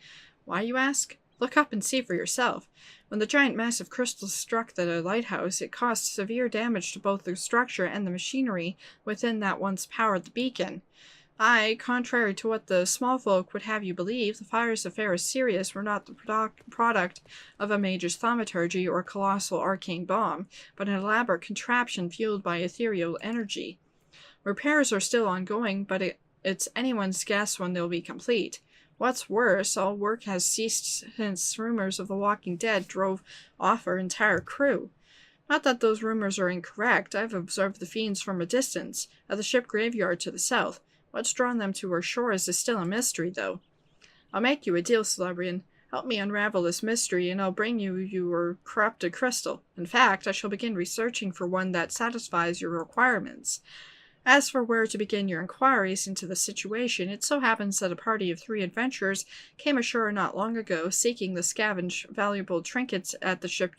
Why, you ask? Look up and see for yourself. When the giant massive crystal struck the lighthouse, it caused severe damage to both the structure and the machinery within that once powered the beacon. Aye, contrary to what the small folk would have you believe, the fire's affairs serious were not the product of a mage's thaumaturgy or colossal arcane bomb, but an elaborate contraption fueled by ethereal energy. Repairs are still ongoing, but it's anyone's guess when they'll be complete. What's worse, all work has ceased since rumors of the Walking Dead drove off our entire crew. Not that those rumors are incorrect. I've observed the fiends from a distance, at the ship graveyard to the south. What's drawn them to our shores is still a mystery, though. I'll make you a deal, Celebrian. Help me unravel this mystery, and I'll bring you your corrupted crystal. In fact, I shall begin researching for one that satisfies your requirements. As for where to begin your inquiries into the situation, it so happens that a party of 3 adventurers came ashore not long ago, seeking the scavenged valuable trinkets at the ship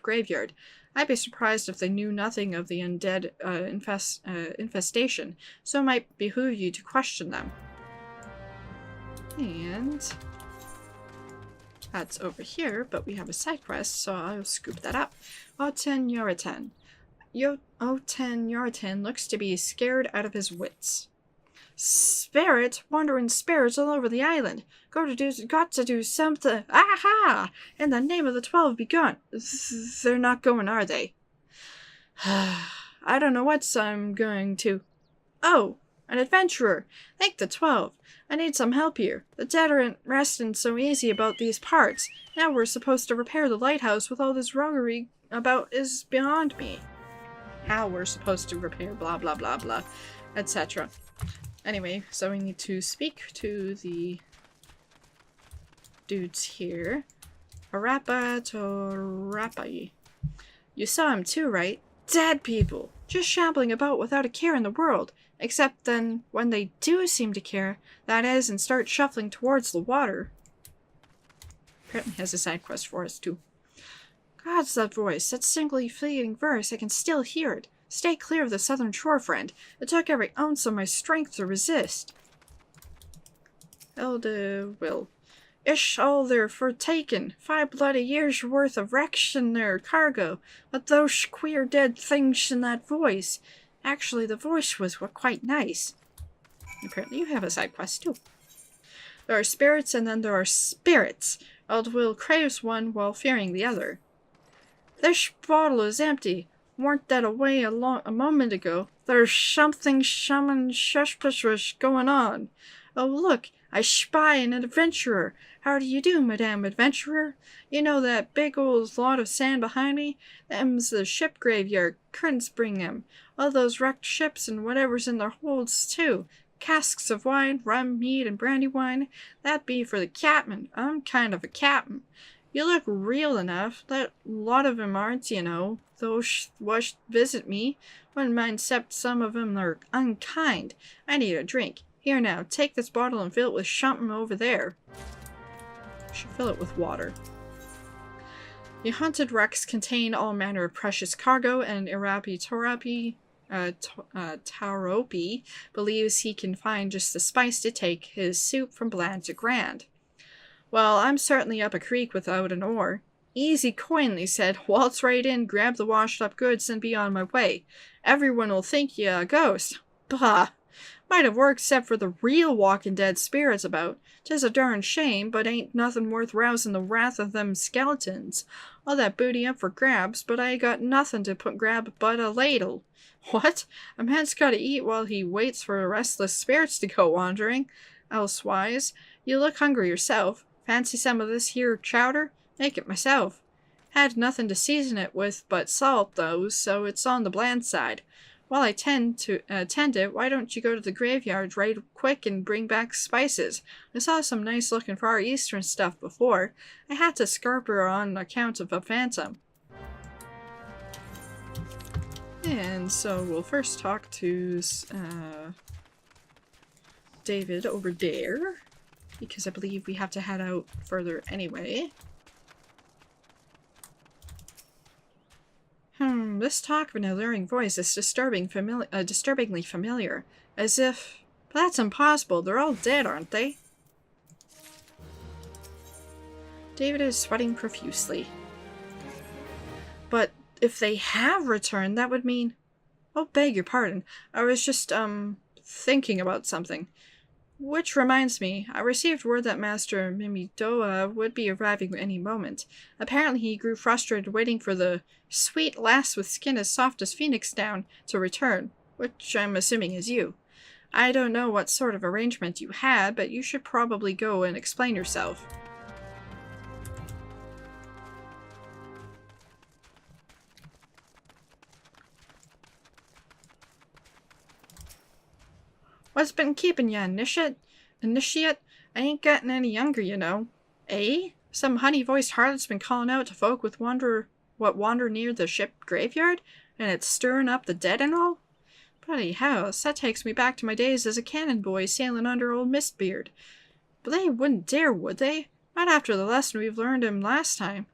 graveyard. I'd be surprised if they knew nothing of the undead infestation, so it might behoove you to question them. And that's over here, but we have a side quest, so I'll scoop that up. Oten Yoriten. Oten Yoriten looks to be scared out of his wits. Spirits? Wandering spirits all over the island. Got to do something. Aha! In the name of the 12 be gone. They're not going, are they? I don't know what I'm going to. Oh, an adventurer. Thank the 12. I need some help here. The dead aren't resting so easy about these parts. Now we're supposed to repair the lighthouse with all this roguery about is beyond me. How we're supposed to repair blah blah blah blah, etc. Anyway, so we need to speak to the dudes here. Harappa to Rappai. You saw him too, right? Dead people! Just shambling about without a care in the world. Except then, when they do seem to care, that is, and start shuffling towards the water. Apparently has a side quest for us too. God's that voice, that singly fleeting verse, I can still hear it. Stay clear of the southern shore, friend. It took every ounce of my strength to resist. Elder will. Ish all there for taken. 5 bloody years' worth of wrecks in their cargo. But those queer dead things in that voice. Actually, the voice was quite nice. Apparently you have a side quest too. There are spirits and then there are spirits. Old Will craves one while fearing the other. This bottle is empty. Weren't that away a moment ago? There's something suspicious going on. Oh, look, I spy an adventurer. How do you do, Madame Adventurer? You know that big old lot of sand behind me? Them's the ship graveyard. Currents bring them. All those wrecked ships and whatever's in their holds, too. Casks of wine, rum, mead, and brandy wine. That'd be for the captain. I'm kind of a captain. You look real enough. That lot of 'em aren't, you know. Those wush visit me. Wouldn't mind except some of 'em are unkind. I need a drink. Here now, take this bottle and fill it with something over there. should fill it with water. The haunted wrecks contain all manner of precious cargo, and Tauropi believes he can find just the spice to take his soup from bland to grand. Well, I'm certainly up a creek without an oar. Easy coin, they said. Waltz right in, grab the washed up goods, and be on my way. Everyone will think you a ghost. Bah! Might have worked except for the real walking dead spirits about. 'Tis a darn shame, but ain't nothing worth rousing the wrath of them skeletons. All that booty up for grabs, but I got nothing to grab but a ladle. What? A man's gotta eat while he waits for restless spirits to go wandering. Elsewise, you look hungry yourself. Fancy some of this here chowder? Make it myself. Had nothing to season it with but salt, though, so it's on the bland side. While I tend it, why don't you go to the graveyard right quick and bring back spices? I saw some nice-looking Far Eastern stuff before. I had to scarp her on account of a phantom. And so we'll first talk to David over there, because I believe we have to head out further anyway. This talk of an alluring voice is disturbingly familiar. As if... But that's impossible. They're all dead, aren't they? David is sweating profusely. But if they have returned, that would mean... Oh, beg your pardon. I was just, thinking about something. Which reminds me, I received word that Master Mimidoa would be arriving any moment. Apparently he grew frustrated waiting for the sweet lass with skin as soft as phoenix down to return, which I'm assuming is you. I don't know what sort of arrangement you had, but you should probably go and explain yourself. What's been keeping ya, Initiate? I ain't getting any younger, you know. Eh? Some honey-voiced harlot's been calling out to folk what wander near the ship graveyard, and it's stirring up the dead and all? Bloody house, that takes me back to my days as a cannon boy sailing under old Mistbeard. But they wouldn't dare, would they? Not after the lesson we've learned him last time.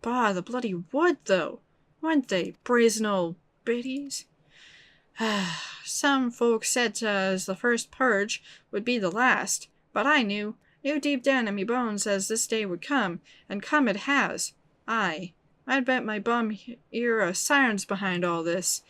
Bah, the bloody would, though. Wouldn't they, brazen old biddies? Some folks said as the first purge would be the last, but I knew deep down in me bones as this day would come, and come it has. Aye, I'd bet my bum ear a siren's behind all this.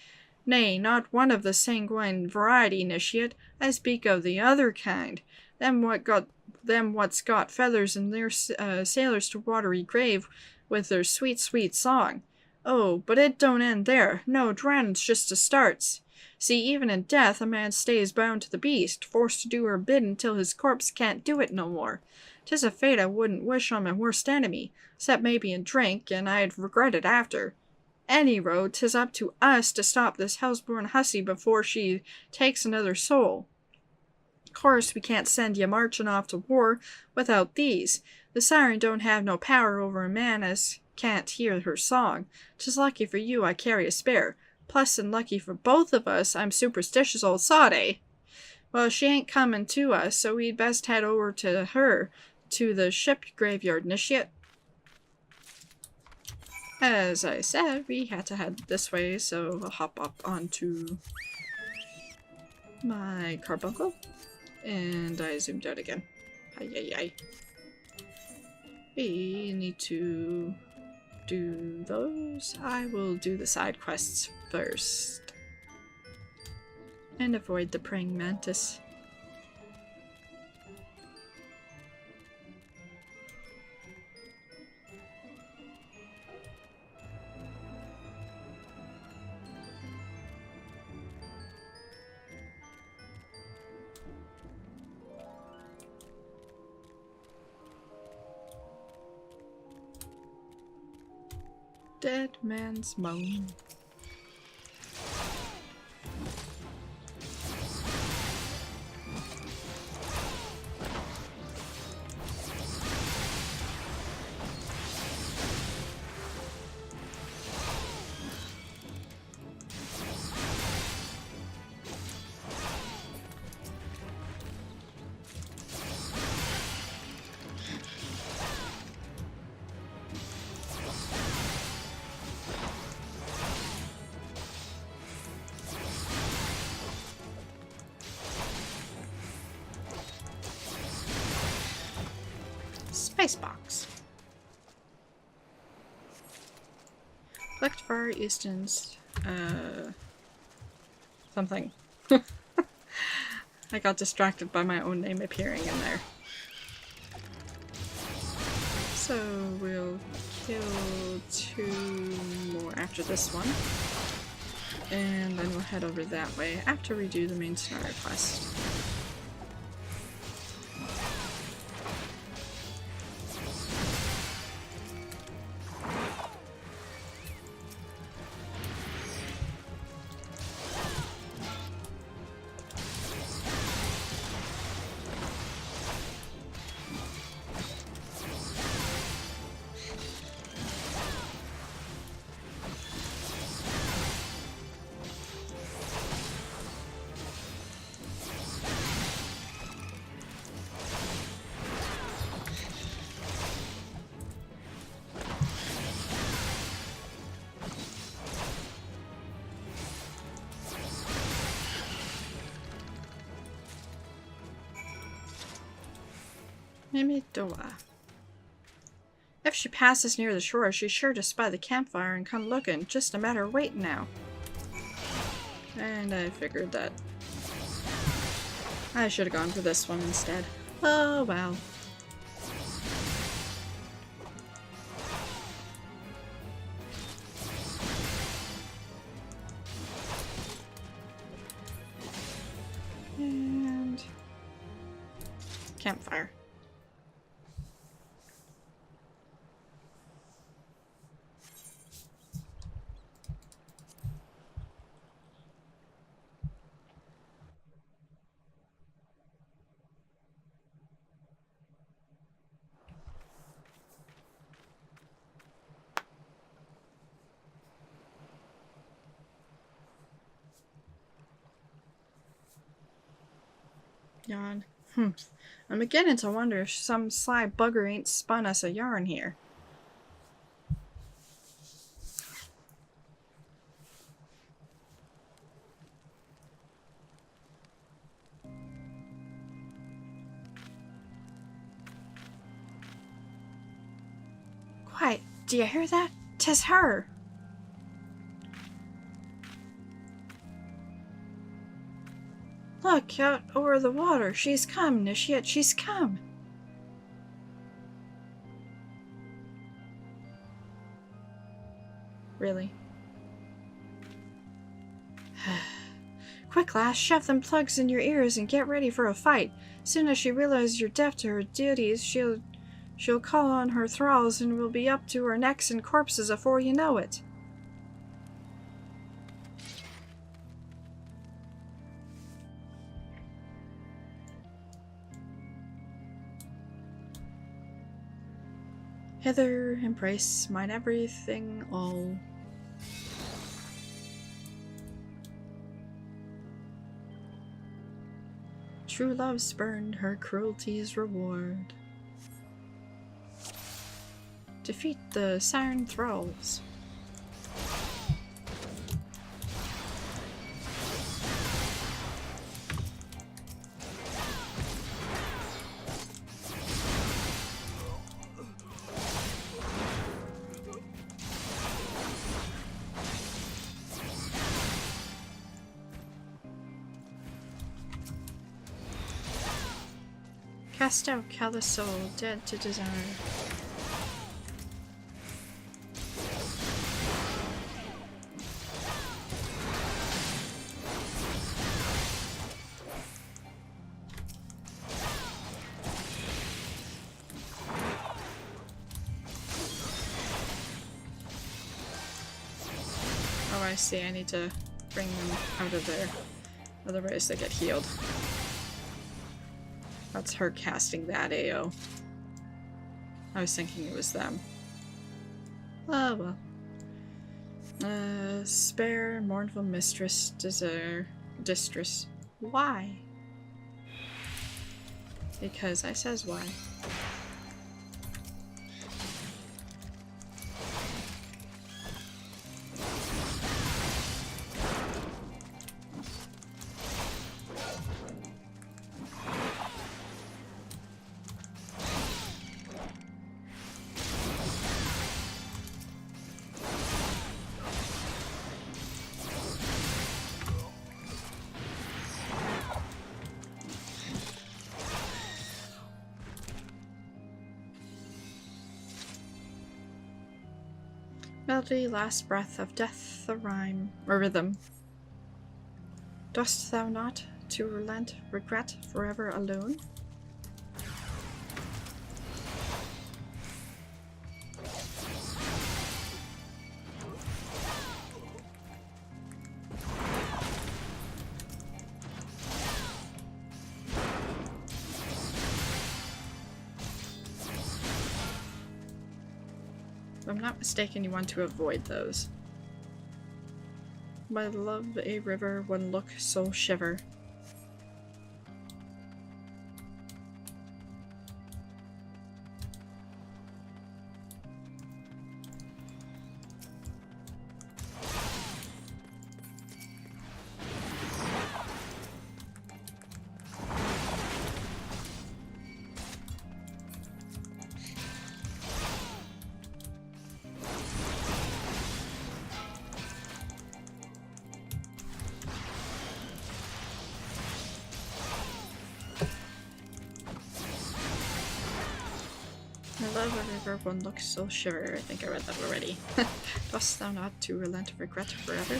Nay, not one of the sanguine variety, Initiate. I speak of the other kind. Them what's got feathers in their sailors to watery grave with their sweet, sweet song. Oh, but it don't end there. No, drowning's just a starts. See, even in death, a man stays bound to the beast, forced to do her biddin' till his corpse can't do it no more. 'Tis a fate I wouldn't wish on my worst enemy, except maybe in drink, and I'd regret it after. Any road, 'tis up to us to stop this hell's-born hussy before she takes another soul. Course, we can't send ye marching off to war without these. The siren don't have no power over a man as can't hear her song. 'Tis lucky for you I carry a spare. Plus, and lucky for both of us, I'm superstitious old sod, eh? Well, she ain't coming to us, so we'd best head over to her, to the ship graveyard, Initiate. As I said, we had to head this way, so I'll hop up onto my carbuncle, and I zoomed out again. Ay. We need to do those. I will do the side quests first. And avoid the praying mantis. Dead man's moan. Icebox. Collect Far Easton's, something. I got distracted by my own name appearing in there. So we'll kill 2 more after this one. And then we'll head over that way after we do the main scenario quest. Mimidoa. If she passes near the shore, she's sure to spy the campfire and come looking. Just a matter of waiting now. And I figured that I should have gone for this one instead. Oh well. And campfire. Yawn. I'm beginning to wonder if some sly bugger ain't spun us a yarn here. Quiet, do you hear that? 'Tis her! Look, out over the water. She's come, Nishiet, she's come. Really? Quick, lass, shove them plugs in your ears and get ready for a fight. Soon as she realizes you're deaf to her duties, she'll call on her thralls and we'll be up to our necks in corpses afore you know it. Hither, embrace mine everything all. True love spurned, her cruelty's reward. Defeat the siren thralls. Cast out callous soul, dead to desire. Oh, I see. I need to bring them out of there. Otherwise they get healed. That's her casting that AO. I was thinking it was them. Oh well. Spare, mournful mistress, distress. Why? Because I says why. Melody, last breath of death, the rhyme, or rhythm. Dost thou not to relent, regret, forever alone? If I'm not mistaken, you want to avoid those. My love, a river, one look, soul shiver. I love a river, one looks so shiver. I think I read that already. Dost thou not to relent, regret forever?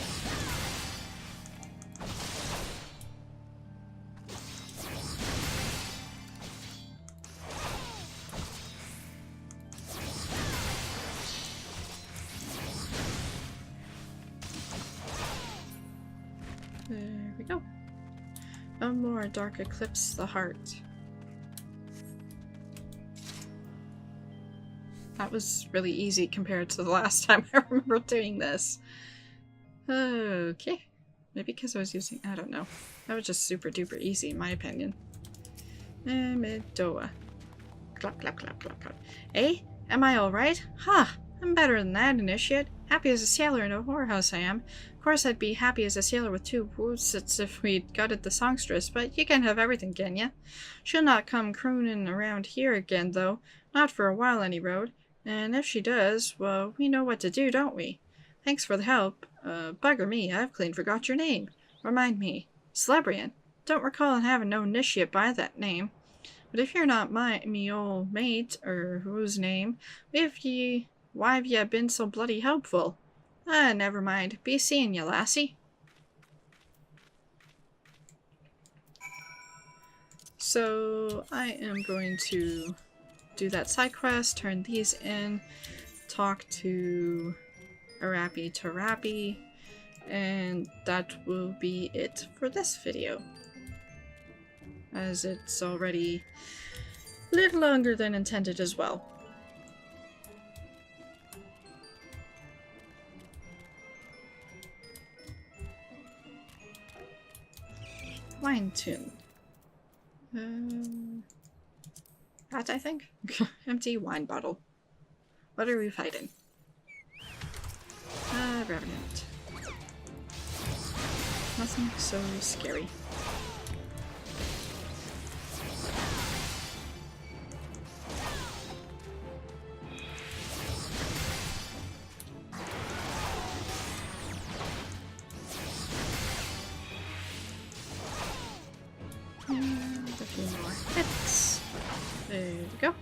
There we go. No more dark eclipse the heart. That was really easy compared to the last time I remember doing this. Okay. Maybe because I was using... I don't know. That was just super duper easy in my opinion. Amidoa. Clap, clap, clap, clap, clap. Eh? Am I alright? Ha! Huh, I'm better than that, initiate. Happy as a sailor in a whorehouse I am. Of course I'd be happy as a sailor with 2 woosets if we'd gutted the songstress, but you can't have everything, can ya? She'll not come crooning around here again, though. Not for a while, any road. And if she does, well, we know what to do, don't we? Thanks for the help. Bugger me, I've clean forgot your name. Remind me. Celebrian. Don't recall having no initiate by that name. But if you're not me old mate, or whose name, why've ye been so bloody helpful? Ah, never mind. Be seeing ya, lassie. So, I am going to do that side quest, turn these in, talk to Arappy Tarappy, and that will be it for this video. As it's already a little longer than intended as well. Wine tune. That, I think? Empty wine bottle. What are we fighting? Revenant. Nothing so scary. And a few more hits. There we go.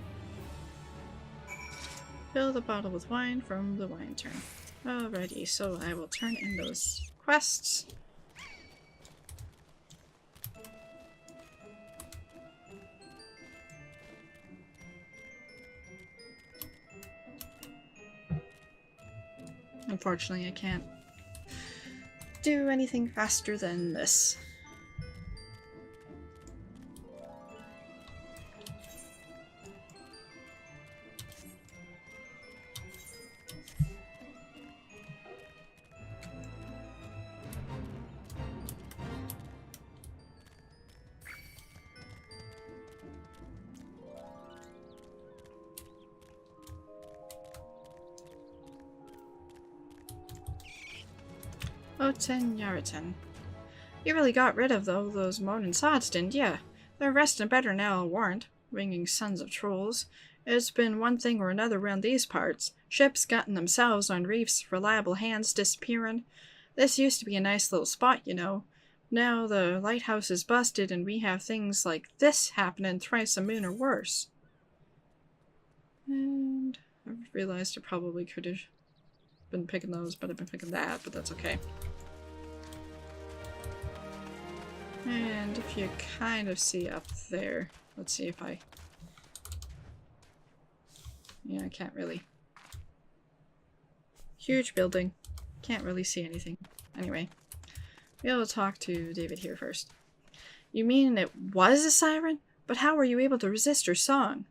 Fill the bottle with wine from the wine turn. Alrighty, so I will turn in those quests. Unfortunately, I can't do anything faster than this. Oten Yaratan. You really got rid of those moaning sods, didn't ya? They're resting better now, I'll warrant. Ringing sons of trolls. It's been one thing or another round these parts. Ships gotten themselves on reefs, reliable hands disappearing. This used to be a nice little spot, you know. Now the lighthouse is busted and we have things like this happening thrice a moon or worse. And I realized I probably could have been picking those, but I've been picking that, but that's okay. And if you kind of see up there, let's see if I... Yeah, I can't really. Huge building. Can't really see anything. Anyway, we'll talk to David here first. You mean it was a siren? But how were you able to resist her song?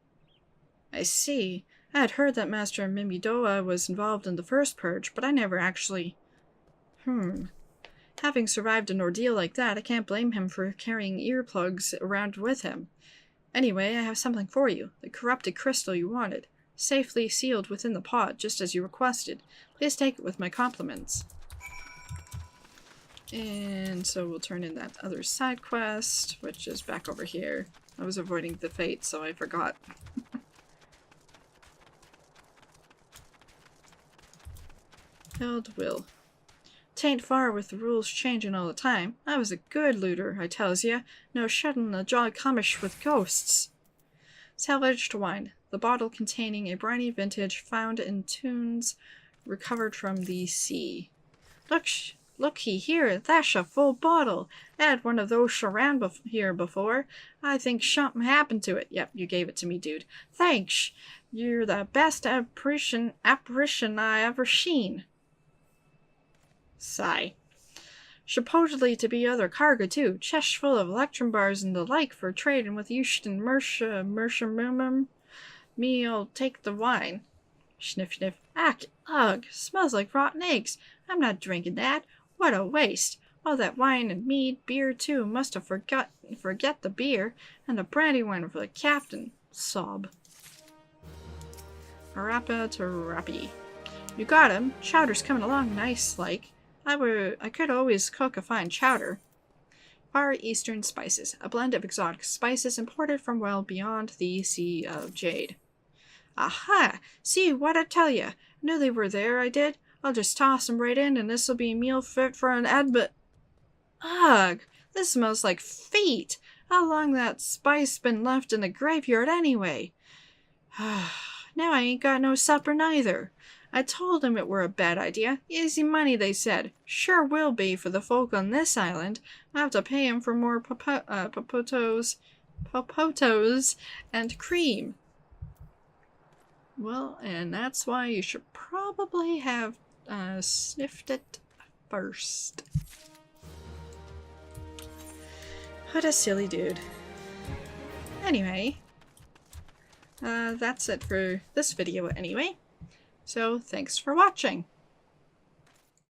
I see. I had heard that Master Mimidoa was involved in the first purge, but I never actually... Having survived an ordeal like that, I can't blame him for carrying earplugs around with him. Anyway, I have something for you. The corrupted crystal you wanted. Safely sealed within the pod, just as you requested. Please take it with my compliments. And so we'll turn in that other side quest, which is back over here. I was avoiding the fate, so I forgot. Held will. Tain't far with the rules changing all the time. I was a good looter, I tells ya. No shutting the jaw comish with ghosts. Salvaged wine. The bottle containing a briny vintage found in tunes recovered from the sea. Looky here, that's a full bottle. I had one of those around here before. I think something happened to it. Yep, you gave it to me, dude. Thanks. You're the best apparition I ever seen. Sigh. Supposedly to be other cargo too. Chest full of electrum bars and the like for trading with Euston Mercia. Me'll take the wine. Sniff, sniff. Ugh, smells like rotten eggs. I'm not drinking that. What a waste. All that wine and mead, beer too. Must have forget the beer, and the brandy wine for the captain. Sob. Arapa to Rappy. You got him. Chowder's coming along nice like. I could always cook a fine chowder. Far Eastern spices. A blend of exotic spices imported from well beyond the Sea of Jade. Aha! See what I tell ya. Knew they were there, I did. I'll just toss them right in, and this'll be a meal fit for an but ugh! This smells like feet! How long that spice been left in the graveyard anyway? Now I ain't got no supper neither. I told them it were a bad idea. Easy money, they said. Sure will be for the folk on this island. I'll have to pay 'em for more popotos and cream. Well, and that's why you should probably have sniffed it first. What a silly dude. Anyway, that's it for this video anyway. So thanks for watching.